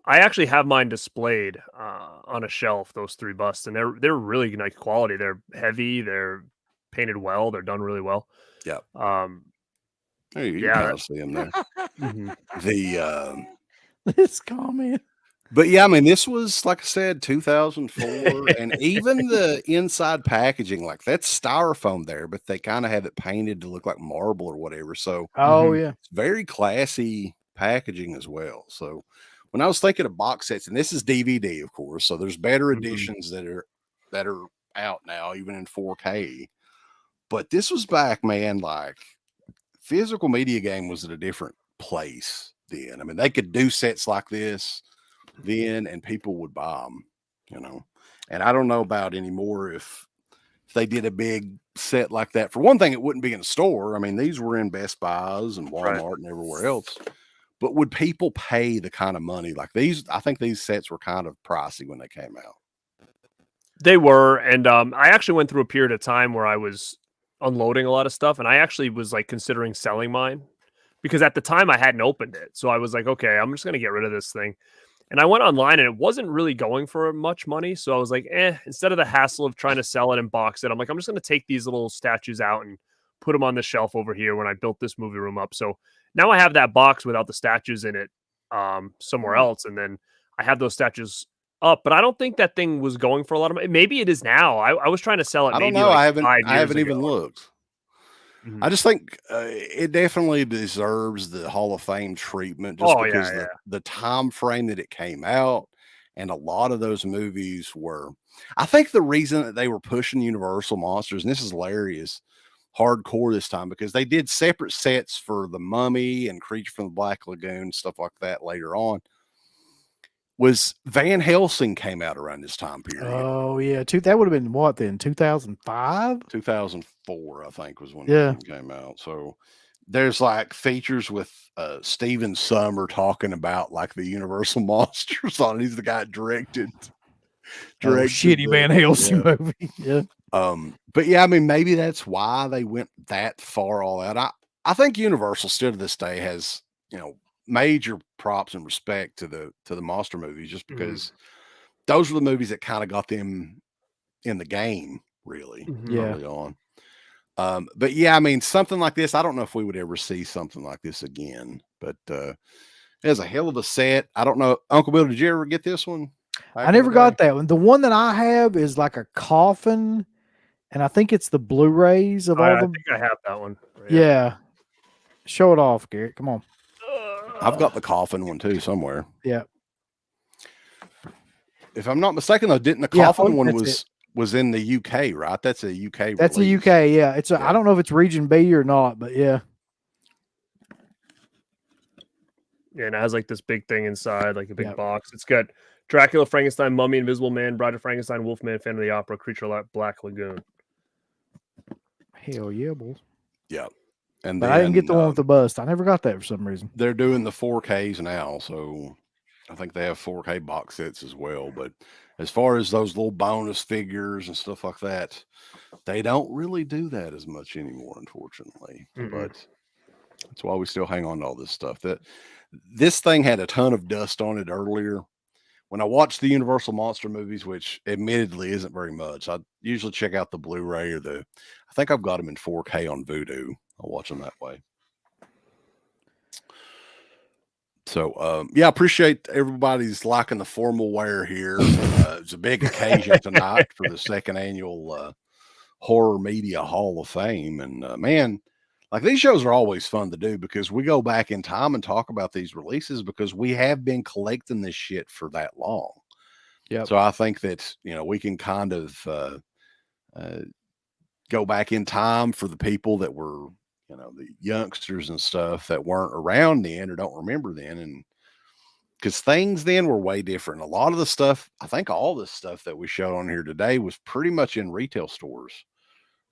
I actually have mine displayed on a shelf. Those 3 busts, and they're really nice quality. They're heavy. They're painted well. They're done really well. Yep. Yeah, You can kind of see them there. mhm. The This comment. But yeah, I mean, this was, like I said, 2004, and even the inside packaging, like that's styrofoam there, but they kind of have it painted to look like marble or whatever. So Oh yeah. it's very classy packaging as well. So when I was thinking of box sets, and this is DVD, of course, so there's better editions that are out now, even in 4K. But this was back, man, like physical media game was at a different place then. I mean, they could do sets like this then and people would buy them, you know. And I don't know about anymore if they did a big set like that. For one thing, it wouldn't be in a store. I mean, these were in Best Buys and Walmart and everywhere else. But would people pay the kind of money like these? I think these sets were kind of pricey when they came out. They were, and I actually went through a period of time where I was unloading a lot of stuff, and I actually was like considering selling mine because at the time I hadn't opened it. So I was like, okay, I'm just going to get rid of this thing. And I went online and it wasn't really going for much money. So I was like, instead of the hassle of trying to sell it and box it, I'm like, I'm just going to take these little statues out and put them on the shelf over here when I built this movie room up. So now I have that box without the statues in it somewhere else. And then I have those statues up, but I don't think that thing was going for a lot of money. Maybe it is now. I was trying to sell it. I don't maybe know. like I 5 years haven't ago. even looked. Mhm. I just think it definitely deserves the Hall of Fame treatment just Oh, yeah, because yeah. the time frame that it came out, and a lot of those movies were. I think the reason that they were pushing Universal Monsters, and this is hilarious, hardcore this time, because they did separate sets for The Mummy and Creature from the Black Lagoon, stuff like that later on. Was Van Helsing came out around this time period. Oh yeah. That would have been what then? 2005? 2004, I think, was when Yeah. it came out. So there's like features with Steven Summer talking about like the Universal Monsters on it. He's the guy that directed Shitty Van Helsing movie. Yeah. But yeah, I mean, maybe that's why they went that far all out. I think Universal still to this day has, you know, major props and respect to the monster movies, just because those were the movies that kind of got them in the game really early on. But yeah, I mean, something like this, I don't know if we would ever see something like this again, but it was a hell of a set. I don't know, Uncle Bill, did you ever get this one? I never got that one. The one that I have is like a coffin, and I think it's the Blu-rays of all I the. think I have that one. Yeah. Show it off, Garrett. Come on. I've got the coffin one too somewhere. Yeah. If I'm not mistaken, though, didn't the Yeah, coffin oh, one that's was in the UK, right? That's a UK That's release. a UK, yeah. It's a, Yeah. I don't know if it's region B or not, but yeah. Yeah, and it has like this big thing inside, like a big Yep. box. It's got Dracula, Frankenstein, Mummy, Invisible Man, Bride of Frankenstein, Wolfman, Phantom of the Opera, Creature like Black Lagoon. Hell yeah, boys. Yeah. And But then, I didn't get the one with the bust. I never got that for some reason. they're doing the 4Ks now, so I think they have 4K box sets as well. But as far as those little bonus figures and stuff like that, they don't really do that as much anymore, unfortunately. But that's why we still hang on to all this stuff. This thing had a ton of dust on it earlier. When I watch the Universal Monster movies, which admittedly isn't very much, I usually check out the Blu-ray or I think I've got them in 4K on Vudu. I'll watch them that way. So, yeah, I appreciate everybody's liking the formal wear here. It's a big occasion tonight for the second annual Horror Media Hall of Fame. And man, like these shows are always fun to do because we go back in time and talk about these releases because we have been collecting this shit for that long. Yeah. So I think that, we can kind of go back in time for the people that were, the youngsters and stuff that weren't around then or don't remember then. And because things then were way different. A lot of the stuff, I think all this stuff that we showed on here today was pretty much in retail stores.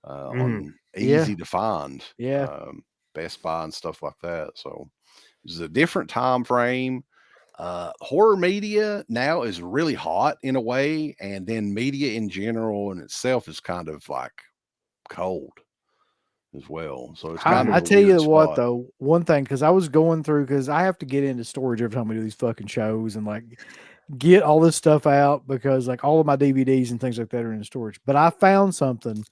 On easy to find, Best Buy and stuff like that. So it was a different time frame. Horror media now is really hot in a way, and then media in general in itself is kind of like cold as well. So it's kind of I tell you weird what spot. though, one thing, because I was going through, because I have to get into storage every time we do these fucking shows and like get all this stuff out because like all of my DVDs and things like that are in storage. But I found something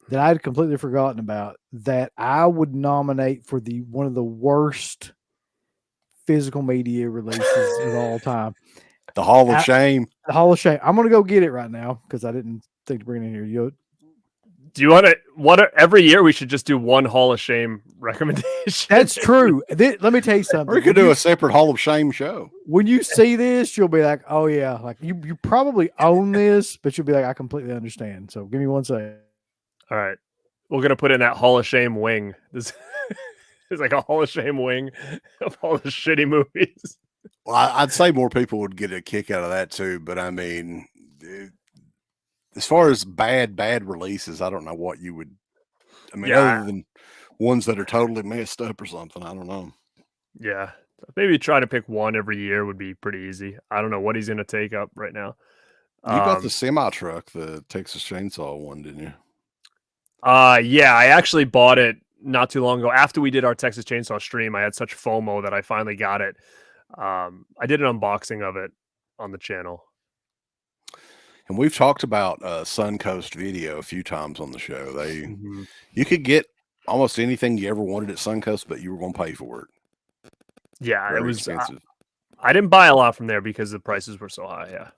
that I had completely forgotten about that I would nominate for one of the worst physical media releases of all time. The Hall of Shame. The Hall of Shame. I'm gonna go get it right now because I didn't think to bring it in here. Do you want to? Every year we should just do one Hall of Shame recommendation. That's true. Let me tell you something. We could do a separate Hall of Shame show. When you see this, you'll be like, "Oh yeah," like you probably own this, but you'll be like, "I completely understand." So give me one second. All right, we're gonna put in that Hall of Shame wing. This is like a Hall of Shame wing of all the shitty movies. Well, I'd say more people would get a kick out of that too, but I mean, as far as bad releases, I don't know what you would. I mean, other than ones that are totally messed up or something, I don't know. Yeah, maybe try to pick one every year would be pretty easy. I don't know what he's gonna take up right now. You got the semi truck, the Texas Chainsaw one, didn't you? Yeah, I actually bought it not too long ago. After we did our Texas Chainsaw stream, I had such FOMO that I finally got it. I did an unboxing of it on the channel. And we've talked about Suncoast Video a few times on the show. You could get almost anything you ever wanted at Suncoast, but you were going to pay for it. Yeah, Very it was expensive. I didn't buy a lot from there because the prices were so high. Yeah.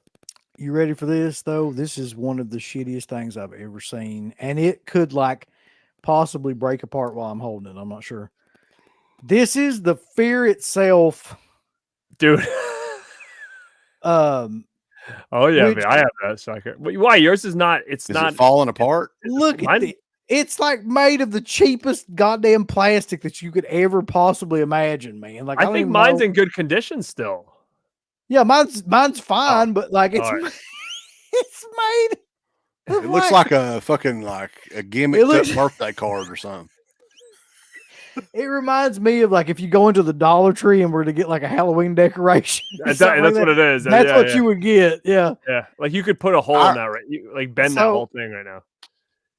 You ready for this though? This is one of the shittiest things I've ever seen, and it could like possibly break apart while I'm holding it. I'm not sure. This is the Fear itself, dude. Oh yeah, man, I have that sucker. Why yours is not? It's not it falling apart. Look at it. It's like made of the cheapest goddamn plastic that you could ever possibly imagine, man. Like I think mine's in good condition still. Yeah, mine's fine, but like it's it's made. It looks like a fucking like a gimmick birthday card or something. It reminds me of like if you go into the Dollar Tree and were to get like a Halloween decoration. That's what it is. That's what you would get. Yeah. Yeah. Like you could put a hole in that, right? You like bend that whole thing right now.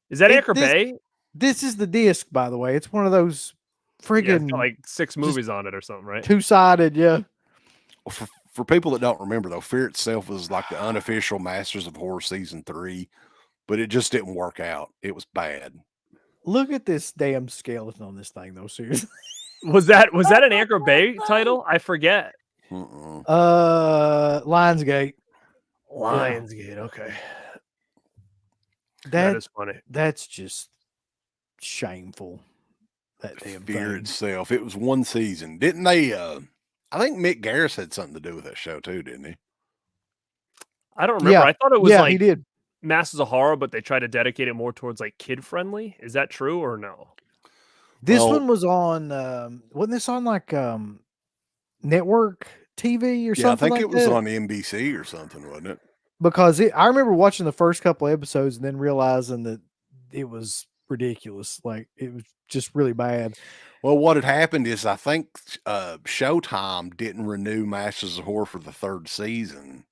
Is that Anchor Bay? This is the disc, by the way. It's one of those friggin' like 6 movies on it or something, right? 2-sided, yeah. Well, for people that don't remember though, Fear itself was like the unofficial Masters of Horror season 3, but it just didn't work out. It was bad. Look at this damn skeleton on this thing, though. Seriously, was that an Anchor Bay title? I forget. Lionsgate. Lionsgate. Okay, that is funny. That's just shameful. That damn Fear thing. itself. It was one season, didn't they? I think Mick Garris had something to do with that show too, didn't he? I don't remember. Yeah. I thought it was Yeah, like he did. Masters of Horror, but they tried to dedicate it more towards like kid friendly. Is that true or no? This Well- one was on. Wasn't this on like network TV or Yeah, I something? think like it was that? on NBC or something, wasn't it? Because I remember watching the first couple episodes and then realizing that it was ridiculous. Like it was just really bad. Well, what had happened is I think Showtime didn't renew Masters of Horror for the 3rd season.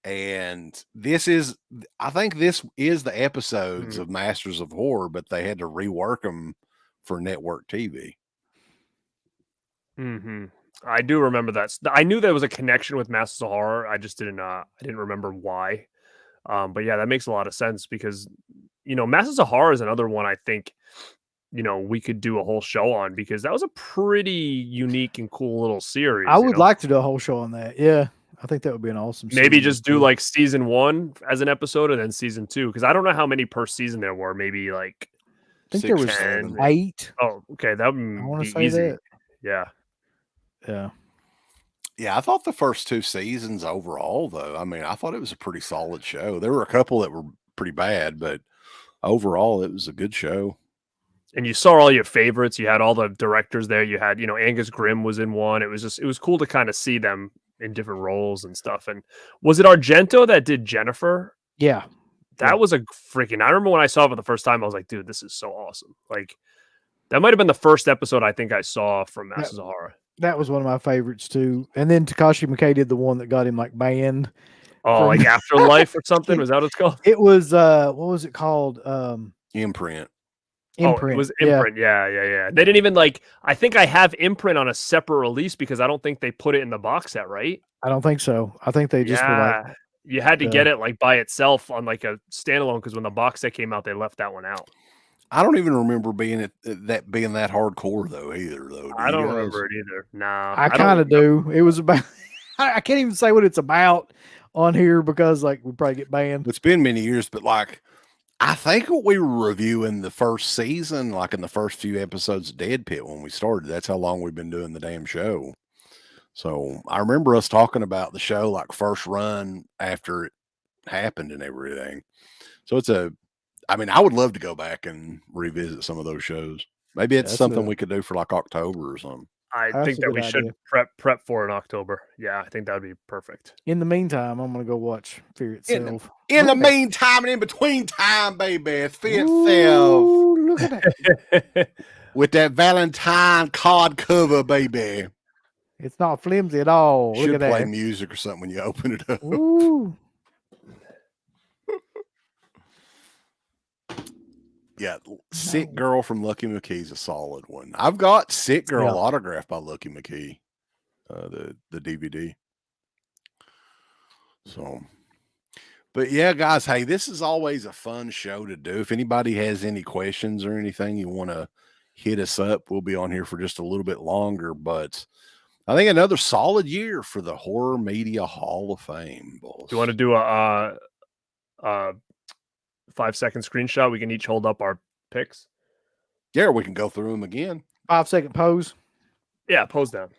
And I think this is the episodes of Masters of Horror, but they had to rework them for network TV. I do remember that. I knew there was a connection with Masters of Horror. I just didn't remember why. But yeah, that makes a lot of sense because, Masters of Horror is another one I think, we could do a whole show on because that was a pretty unique and cool little series. I would like to do a whole show on that. Yeah. I think that would be an awesome maybe series, just do too. like season 1 as an episode and then season 2 because I don't know how many per season there were. Maybe like I think 6 there or was 7. 8. Oh, okay, that I would want be to say easy. that. Yeah. Yeah. Yeah, I thought the first 2 seasons overall, though, I mean, I thought it was a pretty solid show. There were a couple that were pretty bad, but overall, it was a good show. And you saw all your favorites. You had all the directors there. You had, Angus Grimm was in one. It was cool to kind of see them in different roles and stuff. And was it Argento that did Jennifer? Yeah. That was a freaking, I remember when I saw it for the first time, I was like, dude, this is so awesome. Like that might've been the first episode I think I saw from Masters of Horror. That was one of my favorites too. And then Takashi Miike did the one that got him like banned. Oh, like Afterlife or something? Was that what it's called? It was what was it called? Imprint. Imprint. It was Imprint. Yeah. They didn't even I think I have Imprint on a separate release because I don't think they put it in the box set, right? I don't think so. I think they just were like, you had to get it by itself on like a standalone because when the box set came out, they left that one out. I don't even remember being that hardcore though either though. I don't remember it either. Nah, I kind of do. It was about I can't even say what it's about on here because we probably get banned. It's been many years, but I think what we were reviewing the first season, like in the first few episodes of Dead Pit when we started, that's how long we've been doing the damn show. So I remember us talking about the show first run after it happened and everything. So I would love to go back and revisit some of those shows. Maybe it's something we could do for October or something. I That's think a that good we should idea. prep for in October. Yeah, I think that would be perfect. In the meantime, I'm gonna go watch Fear Itself. In the meantime and in between time, baby, Fear Itself. Ooh, look at that. With that Valentine card cover, baby. It's not flimsy at all. Look Should at play that. music or something when you open it up. Ooh. Yeah, Sick Girl from Lucky McKee is a solid one. I've got Sick Girl autographed by Lucky McKee, the DVD. So, but yeah, guys, hey, this is always a fun show to do. If anybody has any questions or anything you want to hit us up, we'll be on here for just a little bit longer. But I think another solid year for the Horror Media Hall of Fame, boys. Do you want to do a 5-second screenshot? We can each hold up our picks. Yeah, we can go through them again. 5-second pose. Yeah, pose down.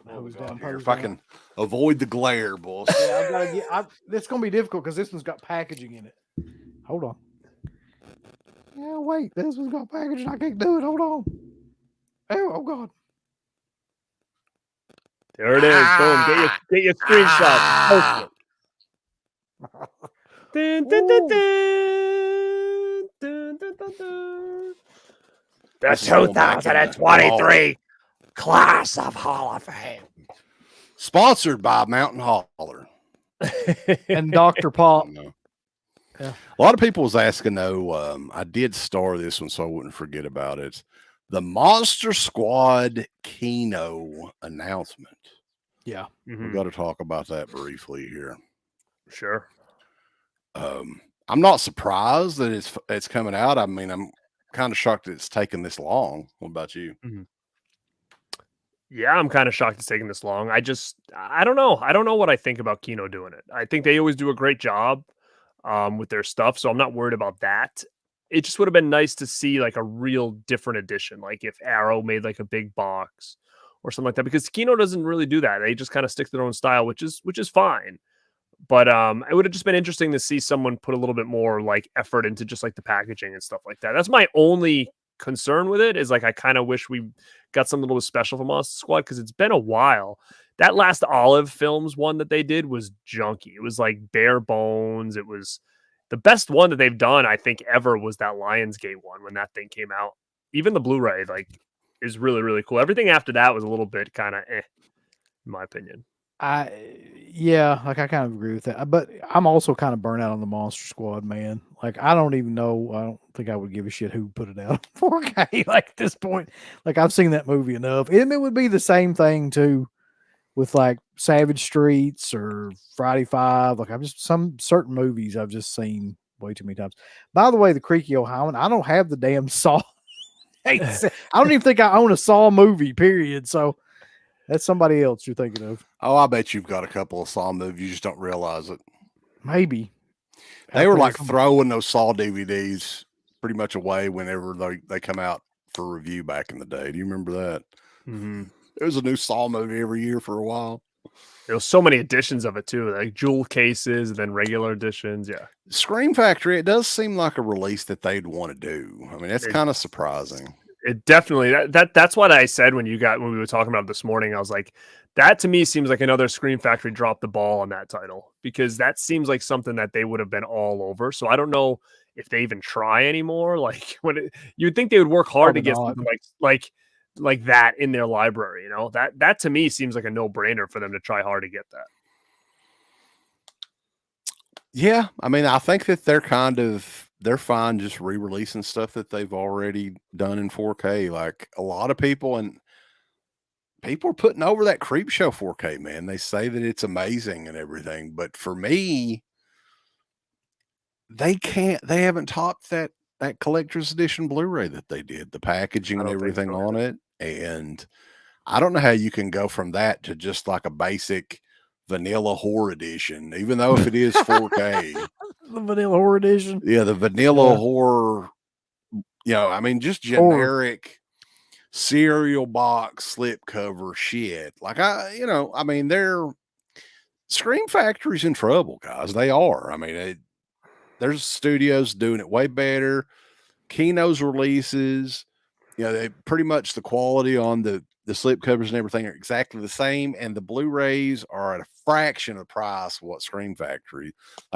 Pose down. Here, Pose if I down. can avoid the glare, boys. Yeah, I've got to get. It's gonna be difficult because this one's got packaging in it. Hold on. Yeah, wait. This one's got packaging. I can't do it. Hold on. Oh God. There it is. Boom. Get your screenshot. Post it. Dun, dun, dun, dun. Dun, dun, dun, dun. The This is going back in the 2023 class of Hall of Fame. Sponsored by Mountain Holler. And Dr. Pop. No. Yeah. A lot of people was asking though. I did star this one, so I wouldn't forget about it. The Monster Squad Kino announcement. Yeah. We've got to talk about that briefly here. Sure. I'm not surprised that it's coming out. I mean, I'm kind of shocked that it's taken this long. What about you? Yeah, I'm kind of shocked it's taking this long. I don't know. I don't know what I think about Kino doing it. I think they always do a great job with their stuff, so I'm not worried about that. it just would have been nice to see like a real different edition, like if Arrow made like a big box or something like that, because Kino doesn't really do that. They just kind of stick to their own style, which is fine. But it would have just been interesting to see someone put a little bit more like effort into just like the packaging and stuff like that. That's my only concern with it, is like I kind of wish we got something a little special for Monster Squad, because it's been a while. That last Olive Films one that they did was junky. It was like bare bones. It was the best one that they've done, I think, ever was that Lionsgate one when that thing came out. Even the Blu-ray like is really, really cool. Everything after that was a little bit kind of in my opinion. Yeah, like I kind of agree with that. But I'm also kind of burnt out on the Monster Squad, man. Like I don't even know. I don't think I would give a shit who put it out on 4K. Like at this point, like I've seen that movie enough. And it would be the same thing too with like Savage Streets or Friday 5. Like I've just some certain movies I've just seen way too many times. By the way, the Creaky Ohio, I don't have the damn Saw. I don't even think I own a Saw movie, period. So that's somebody else you're thinking of. Oh, I bet you've got a couple of Saw movies. You just don't realize it. Maybe. They were like throwing those Saw DVDs pretty much away whenever they come out for review back in the day. Do you remember that? Mm-hmm. There was a new Saw movie every year for a while. There was so many editions of it too, like jewel cases and then regular editions. Yeah. Scream Factory, it does seem like a release that they'd want to do. I mean, that's kind of surprising. It definitely that's what I said when we were talking about it this morning. I was like, that to me seems like another Scream Factory dropped the ball on that title, because that seems like something that they would have been all over. So I don't know if they even try anymore. Like you'd think they would work hard to get something like that in their library. You know, that to me seems like a no brainer for them to try hard to get that. Yeah, I mean, I think that they're fine just re-releasing stuff that they've already done in 4K. Like a lot of people are putting over that Creep Show 4K, man. They say that it's amazing and everything, but for me, they haven't topped that collector's edition Blu-ray that they did, the packaging and everything on it. And I don't know how you can go from that to just like a basic vanilla horror edition, even though if it is 4K. The vanilla horror edition. Yeah, the vanilla horror, I mean, just generic cereal box slipcover shit. Like I mean, Scream Factory's in trouble, guys. They are. I mean, there's studios doing it way better. Kino's releases, they pretty much the quality on the slipcovers and everything are exactly the same, and the Blu-rays are at a fraction of the price of what Scream Factory,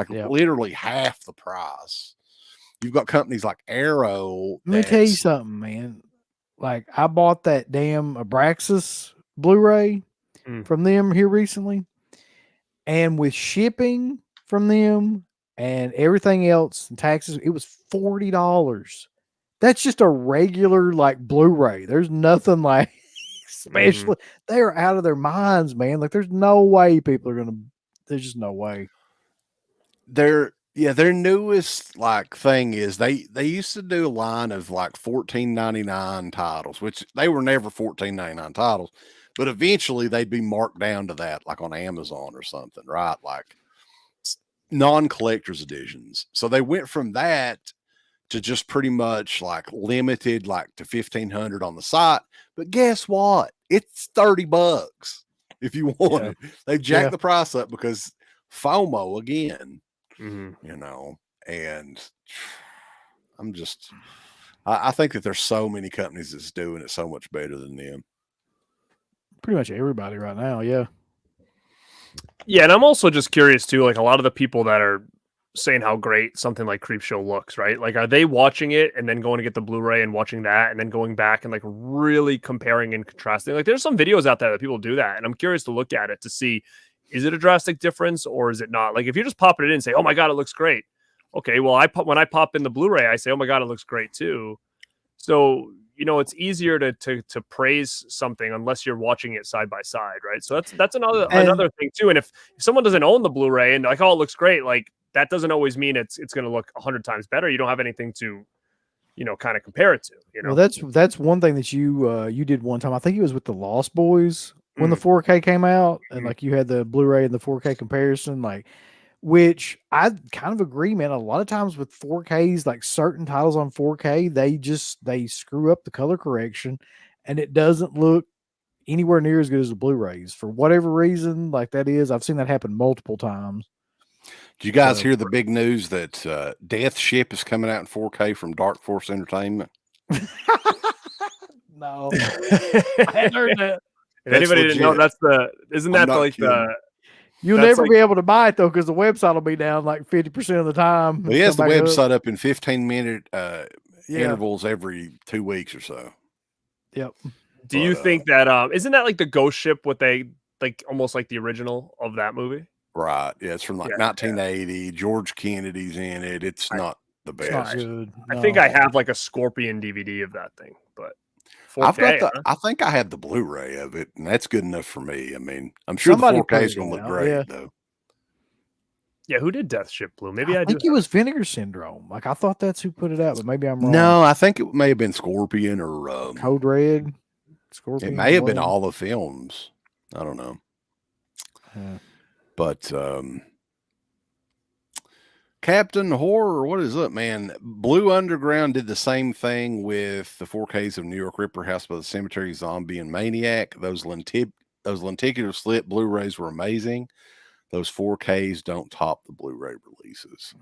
literally half the price. You've got companies like Arrow. Let me tell you something, man. Like I bought that damn Abraxas Blu-ray from them here recently, and with shipping from them and everything else and taxes, it was $40. That's just a regular like Blu-ray. There's nothing like special. They're out of their minds, man. Like there's no way people are there's just no way. Their newest like thing is they used to do a line of like $14.99 titles, which they were never $14.99 titles, but eventually they'd be marked down to that, like on Amazon or something, right? Like non-collector's editions. So they went from that to just pretty much like limited, like to 1,500 on the site. But guess what? It's $30 if you want it. They've jacked the price up because FOMO again, and I think that there's so many companies that's doing it so much better than them. Pretty much everybody right now. Yeah. Yeah. And I'm also just curious too, like a lot of the people that are saying how great something like Creep Show looks, right? Like, are they watching it and then going to get the Blu-ray and watching that and then going back and like really comparing and contrasting? Like, there's some videos out there that people do that, and I'm curious to look at it to see, is it a drastic difference or is it not? Like, if you're just popping it in and say, oh my God, it looks great. Okay, well, when I pop in the Blu-ray, I say, oh my God, it looks great too. So, it's easier to praise something unless you're watching it side by side, right? So that's another thing too. And if someone doesn't own the Blu-ray and like, oh, it looks great, like that doesn't always mean it's going to look 100 times better. You don't have anything to, kind of compare it to. Well, that's one thing that you did one time. I think it was with the Lost Boys when the 4K came out, and like you had the Blu-ray and the 4K comparison. Like which I kind of agree, man. A lot of times with 4Ks, like certain titles on 4K, they screw up the color correction and it doesn't look anywhere near as good as the Blu-rays for whatever reason. Like that is, I've seen that happen multiple times. Did you guys So- hear the big news that Death Ship is coming out in 4K from Dark Force Entertainment? No, I hadn't heard that. If anybody didn't know, legit. isn't I'm that not like kidding. You'll That's never like- be able to buy it though, because the website will be down like 50% of the time. Well, he has the Come back up. website up in 15-minute Yeah. intervals every 2 weeks or so. Yep. do you But, think that isn't that like the ghost ship? What they like, almost like the original of that movie? Right. Yeah, it's from like Yeah, 1980. George Kennedy's in it. It's not the It's not best. good. I think no. I have like a Scorpion DVD of that thing, but 4K, I've got huh? I think I had the Blu-ray of it, and that's good enough for me. I mean, I'm sure Somebody the 4K is put it going to look out, great yeah. though. Yeah, who did Death Ship Blue? Maybe I, I do. think it was Vinegar Syndrome. Like I thought that's who put it out, but maybe I'm wrong. No, I think it may have been Scorpion or Code Red, Scorpion. it may have been Blade. all the films. I don't know. Yeah. But Captain Horror, what is up, man? Blue Underground did the same thing with the 4Ks of New York Ripper, House by the Cemetery, Zombie, and Maniac. Those lenticular slit Blu-rays were amazing. Those 4Ks don't top the Blu-ray releases.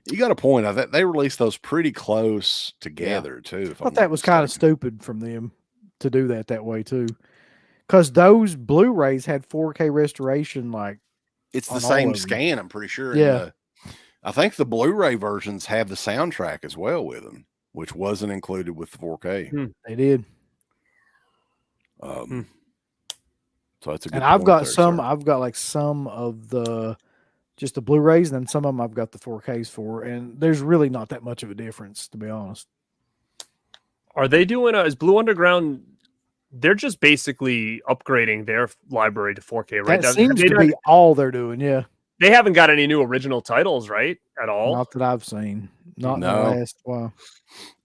You got a point. I think they released those pretty close together too. I thought that was kind of stupid from them to do that way too, because those Blu-rays had 4K restoration. Like It's the on all same of them. scan, I'm pretty sure. and Yeah. I think the Blu-ray versions have the soundtrack as well with them, which wasn't included with the 4K. they did. So that's a good And I've point got there, some. sir. I've got like some of the just the Blu-rays, and then some of them I've got the 4Ks for, and there's really not that much of a difference, to be honest. Are they doing is Blue Underground? They're just basically upgrading their library to 4K, right? That seems to be all they're doing. Yeah, They haven't got any new original titles, right? At all. not that I've seen. Not No. in the last while.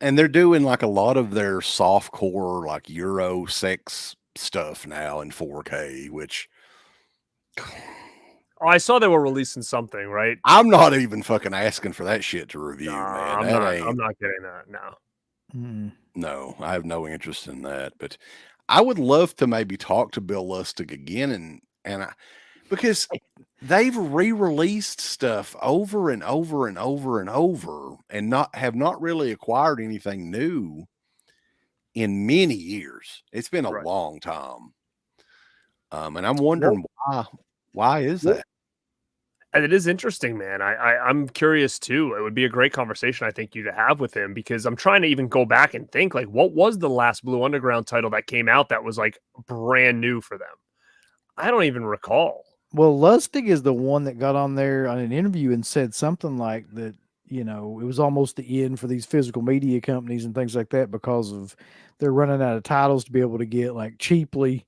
And they're doing like a lot of their soft core, like Euro sex stuff now in 4K, which Oh, I saw they were releasing something, right? I'm not even fucking asking for that shit to review, Nah, man. That I'm ain't not getting that. No. Mm. no, I have no interest in that. But I would love to maybe talk to Bill Lustig again because they've re-released stuff over and over and over and over and have not really acquired anything new in many years. It's been a Right. long time. And I'm wondering why is that? And it is interesting, man. I'm curious too. It would be a great conversation, I think, you to have with him, because I'm trying to even go back and think, like, what was the last Blue Underground title that came out that was like brand new for them? I don't even recall. Well, Lustig is the one that got on there on an interview and said something like that. You know, it was almost the end for these physical media companies and things like that because of they're running out of titles to be able to get like cheaply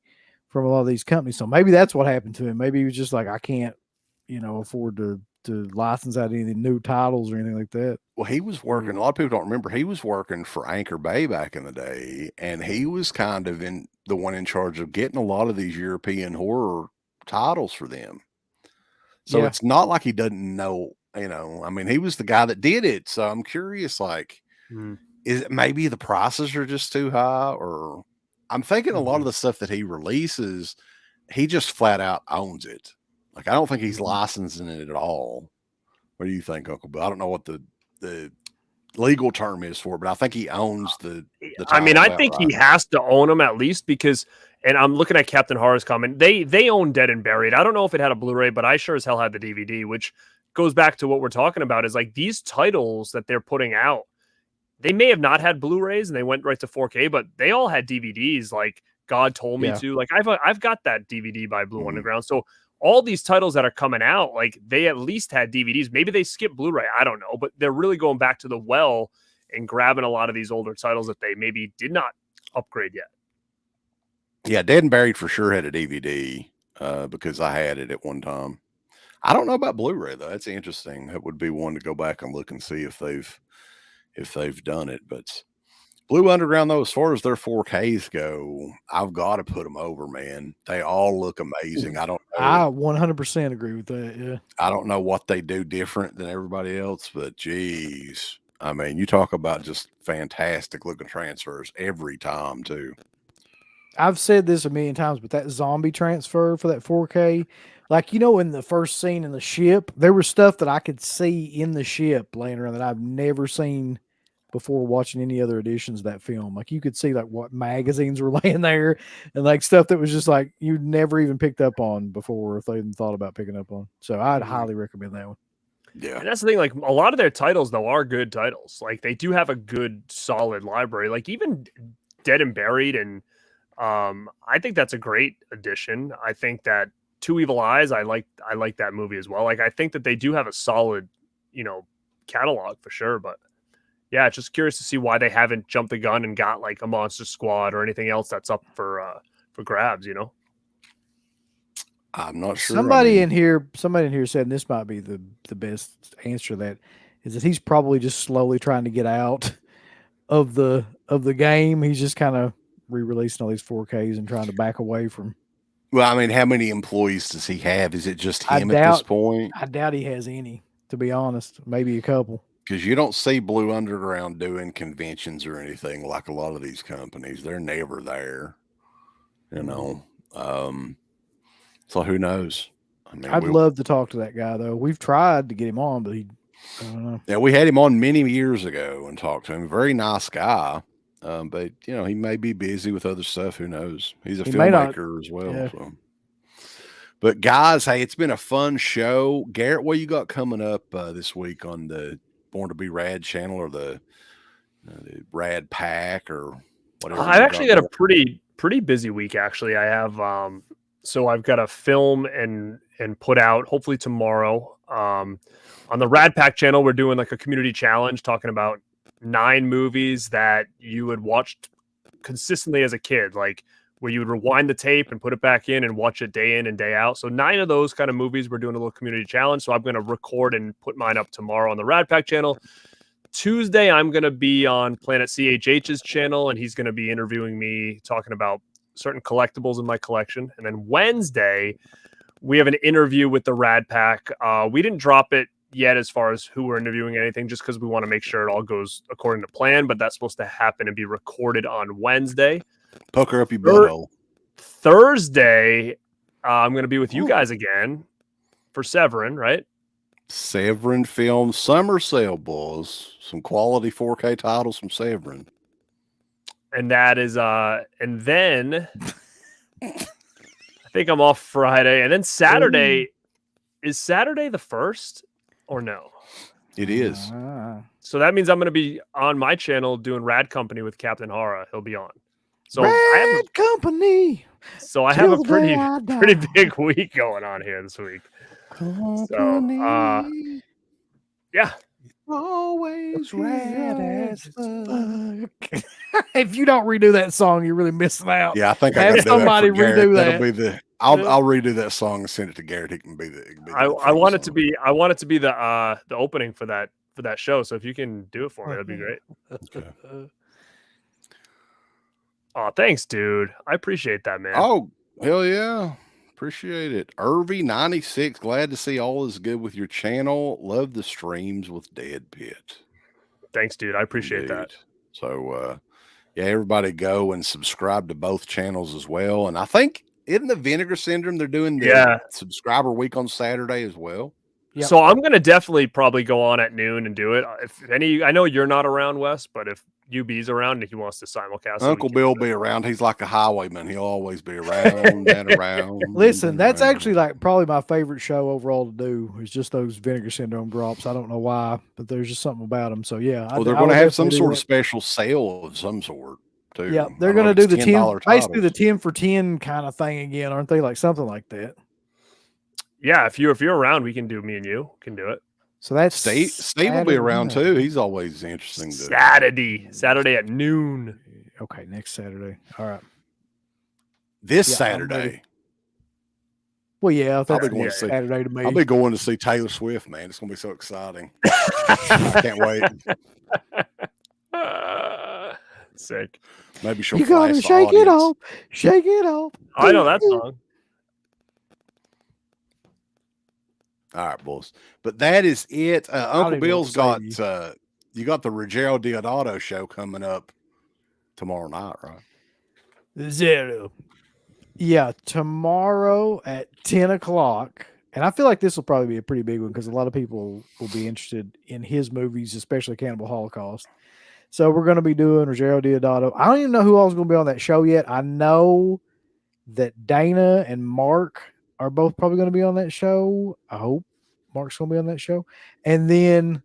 from a lot of these companies. So maybe that's what happened to him. Maybe he was just like, I can't, afford to license out any new titles or anything like that. Well, he was working. A lot of people don't remember. He was working for Anchor Bay back in the day, and he was kind of the one in charge of getting a lot of these European horror titles for them. So Yeah. it's not like he doesn't know. I mean, he was the guy that did it. So I'm curious, like, is it maybe the prices are just too high, or I'm thinking a lot of the stuff that he releases, he just flat out owns it. Like, I don't think he's licensing it at all. What do you think, Uncle Bill? I don't know what the legal term is for it, but I think he owns the I mean, I title think he outright. has to own them at least because, and I'm looking at Captain Horror's comment. They own Dead and Buried. I don't know if it had a Blu-ray, but I sure as hell had the DVD, which goes back to what we're talking about is like these titles that they're putting out. They may have not had Blu-rays and they went right to 4K, but they all had DVDs. Like God Told Me Yeah. to. Like I've got that DVD by Blue Underground. So all these titles that are coming out, like they at least had DVDs. Maybe they skipped Blu-ray. I don't know, but they're really going back to the well and grabbing a lot of these older titles that they maybe did not upgrade yet. Yeah, Dead and Buried for sure had a DVD because I had it at one time. I don't know about Blu-ray though. That's interesting. That would be one to go back and look and see if they've done it. But Blue Underground, though, as far as their 4Ks go, I've got to put them over, man. They all look amazing. I don't I know. 100% agree with that. Yeah. I don't know what they do different than everybody else, but geez, I mean, you talk about just fantastic looking transfers every time, too. I've said this a million times, but that zombie transfer for that 4K, like, you know, in the first scene in the ship, there was stuff that I could see in the ship laying around that I've never seen before watching any other editions of that film. Like, you could see like what magazines were laying there and like stuff that was just like you'd never even picked up on before if they even thought about picking up on. So I'd highly recommend that one. Yeah. And that's the thing, like a lot of their titles though are good titles. Like they do have a good solid library. Like even Dead and Buried, and I think that's a great addition. I think that Two Evil Eyes, I like that movie as well. Like I think that they do have a solid, you know, catalog for sure. But yeah, just curious to see why they haven't jumped the gun and got like a Monster Squad or anything else that's up for grabs, you know. I'm not sure. Somebody in here said, and this might be the best answer to that, is that he's probably just slowly trying to get out of the game. He's just kind of re-releasing all these 4Ks and trying to back away from. Well, I mean, how many employees does he have? Is it just him at this point? I doubt he has any, to be honest. Maybe a couple. Because you don't see Blue Underground doing conventions or anything like a lot of these companies. They're never there, you know. So who knows? I mean, I'd love to talk to that guy, though. We've tried to get him on, but I don't know. Yeah, we had him on many years ago and talked to him. Very nice guy. But, you know, he may be busy with other stuff. Who knows? He's a filmmaker as well. Yeah. So. But, guys, hey, it's been a fun show. Garrett, what you got coming up this week on the Born to Be Rad channel or the Rad Pack or whatever? I've actually got a pretty busy week, actually. I have so I've got a film and put out hopefully tomorrow. On the Rad Pack channel, we're doing like a community challenge talking about 9 movies that you had watched consistently as a kid, like where you would rewind the tape and put it back in and watch it day in and day out. So 9 of those kind of movies, we're doing a little community challenge. So I'm going to record and put mine up tomorrow on the Rad Pack channel. Tuesday, I'm going to be on Planet CHH's channel, and he's going to be interviewing me, talking about certain collectibles in my collection. And then Wednesday, we have an interview with the Rad Pack. We didn't drop it yet as far as who we're interviewing, anything, just because we want to make sure it all goes according to plan. But that's supposed to happen and be recorded on Wednesday. Poker up your butthole. Thursday, I'm going to be with you guys again for Severin, right? Severin Film Summer Sale, boys. Some quality 4K titles from Severin. And that is, and then I think I'm off Friday. And then Saturday, is Saturday the 1st or no? It is. So that means I'm going to be on my channel doing Rad Company with Captain Hara. He'll be on. So Rad Company. So I have a pretty big week going on here this week. So, yeah. Always rad as fuck. If you don't redo that song, you're really missing out. Yeah, I think I have gotta somebody do that for redo Garrett. that. That'll be I'll redo that song and send it to Garrett. He can be the. I want it to be the opening for that show. So if you can do it for me, that'd be great. Okay. Oh, thanks, dude. I appreciate that, man. Oh, hell yeah. Appreciate it. Irvy96, glad to see all is good with your channel. Love the streams with RADpit. Thanks, dude. I appreciate that. So, yeah, everybody go and subscribe to both channels as well. And I think in the Vinegar Syndrome, they're doing the subscriber week on Saturday as well. Yep. So I'm going to definitely probably go on at noon and do it. I know you're not around, Wes, but if UB's around and he wants to simulcast, Uncle Bill will be around. He's like a highwayman. He'll always be around and around. Listen, that's actually like probably my favorite show overall to do is just those Vinegar Syndrome drops. I don't know why, but there's just something about them. So yeah. Well, they're going to have some sort of special sale of some sort too. Yeah. They're going to do the 10, basically the 10 for 10 kind of thing again. Aren't they? Like something like that. Yeah. If you're around, we can do, me and you can do it. So that's Steve will be around too. He's always interesting. Saturday at noon. Okay, next Saturday. All right. This Saturday. Well, yeah, I thought going to Saturday to me. I'll be going to see Taylor Swift, man. It's going to be so exciting. I can't wait. Sick. Maybe she'll You gotta flash the shake it audience. off. Shake it off. I know that song. All right, boys. But that is it. Uncle even Bill's want got to you got the Rogero Deodato show coming up tomorrow night, right? Zero. Yeah, tomorrow at 10 o'clock. And I feel like this will probably be a pretty big one because a lot of people will be interested in his movies, especially Cannibal Holocaust. So we're going to be doing Rogero Deodato. I don't even know who all's going to be on that show yet. I know that Dana and Mark are both probably going to be on that show. I hope Mark's going to be on that show. And then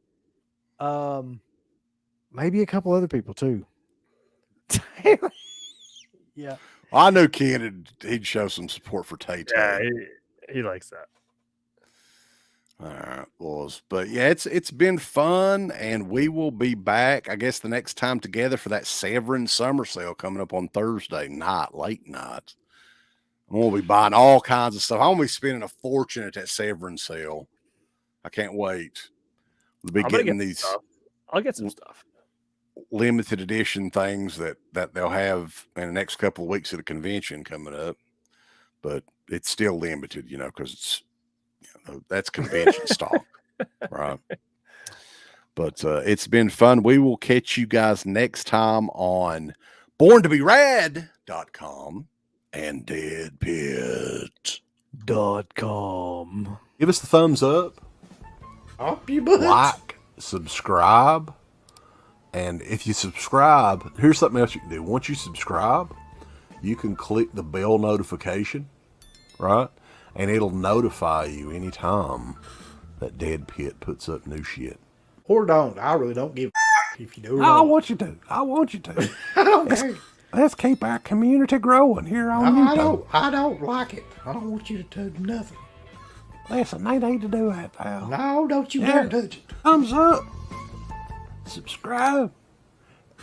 maybe a couple other people too. Yeah. I knew Ken he'd show some support for Tay. Yeah, he likes that. All right, boys. But yeah, it's been fun, and we will be back, I guess, the next time together for that Severin summer sale coming up on Thursday night, late night. I'm gonna be buying all kinds of stuff. I'm gonna be spending a fortune at that Severin sale. I can't wait. We'll be getting these stuff. I'll get some stuff. Limited edition things that they'll have in the next couple of weeks at a convention coming up, but it's still limited, because it's that's convention stock, right? But it's been fun. We will catch you guys next time on BornToBeRad.com and DeadPit.com. Give us the thumbs up. Up your butt. Like, subscribe. And if you subscribe, here's something else you can do. Once you subscribe, you can click the bell notification, right? And it'll notify you anytime that Dead Pit puts up new shit. Or don't. I really don't give a if you do or I don't. want you to. I want you to. I don't care. Let's keep our community growing here on YouTube. I don't like it. I don't want you to do nothing. Listen, they need to do that, pal. No, don't you dare touch it. Thumbs up. Subscribe.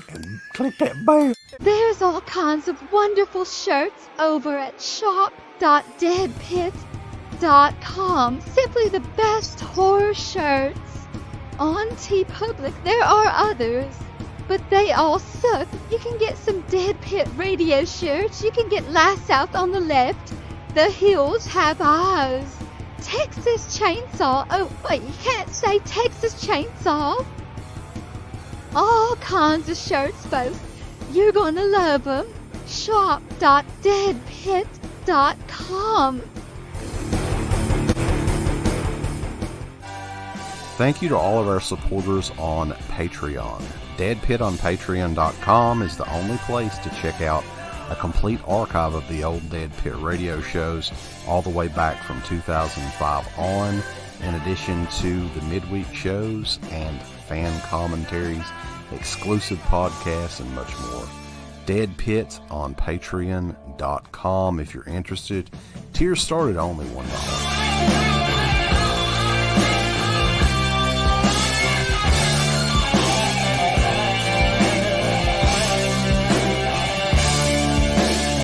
And click that bell. There's all kinds of wonderful shirts over at shop.deadpit.com. Simply the best horror shirts. On TeePublic, there are others, but they all suck. You can get some Dead Pit radio shirts. You can get Last South on the Left. The Hills Have Eyes. Texas Chainsaw. Oh, wait, you can't say Texas Chainsaw. All kinds of shirts, folks. You're gonna love them. Shop.deadpit.com. Thank you to all of our supporters on Patreon. Dead Pit on Patreon.com is the only place to check out a complete archive of the old Dead Pit radio shows all the way back from 2005 on, in addition to the midweek shows and fan commentaries, exclusive podcasts, and much more. Dead Pit on Patreon.com if you're interested. Tiers start at only $1.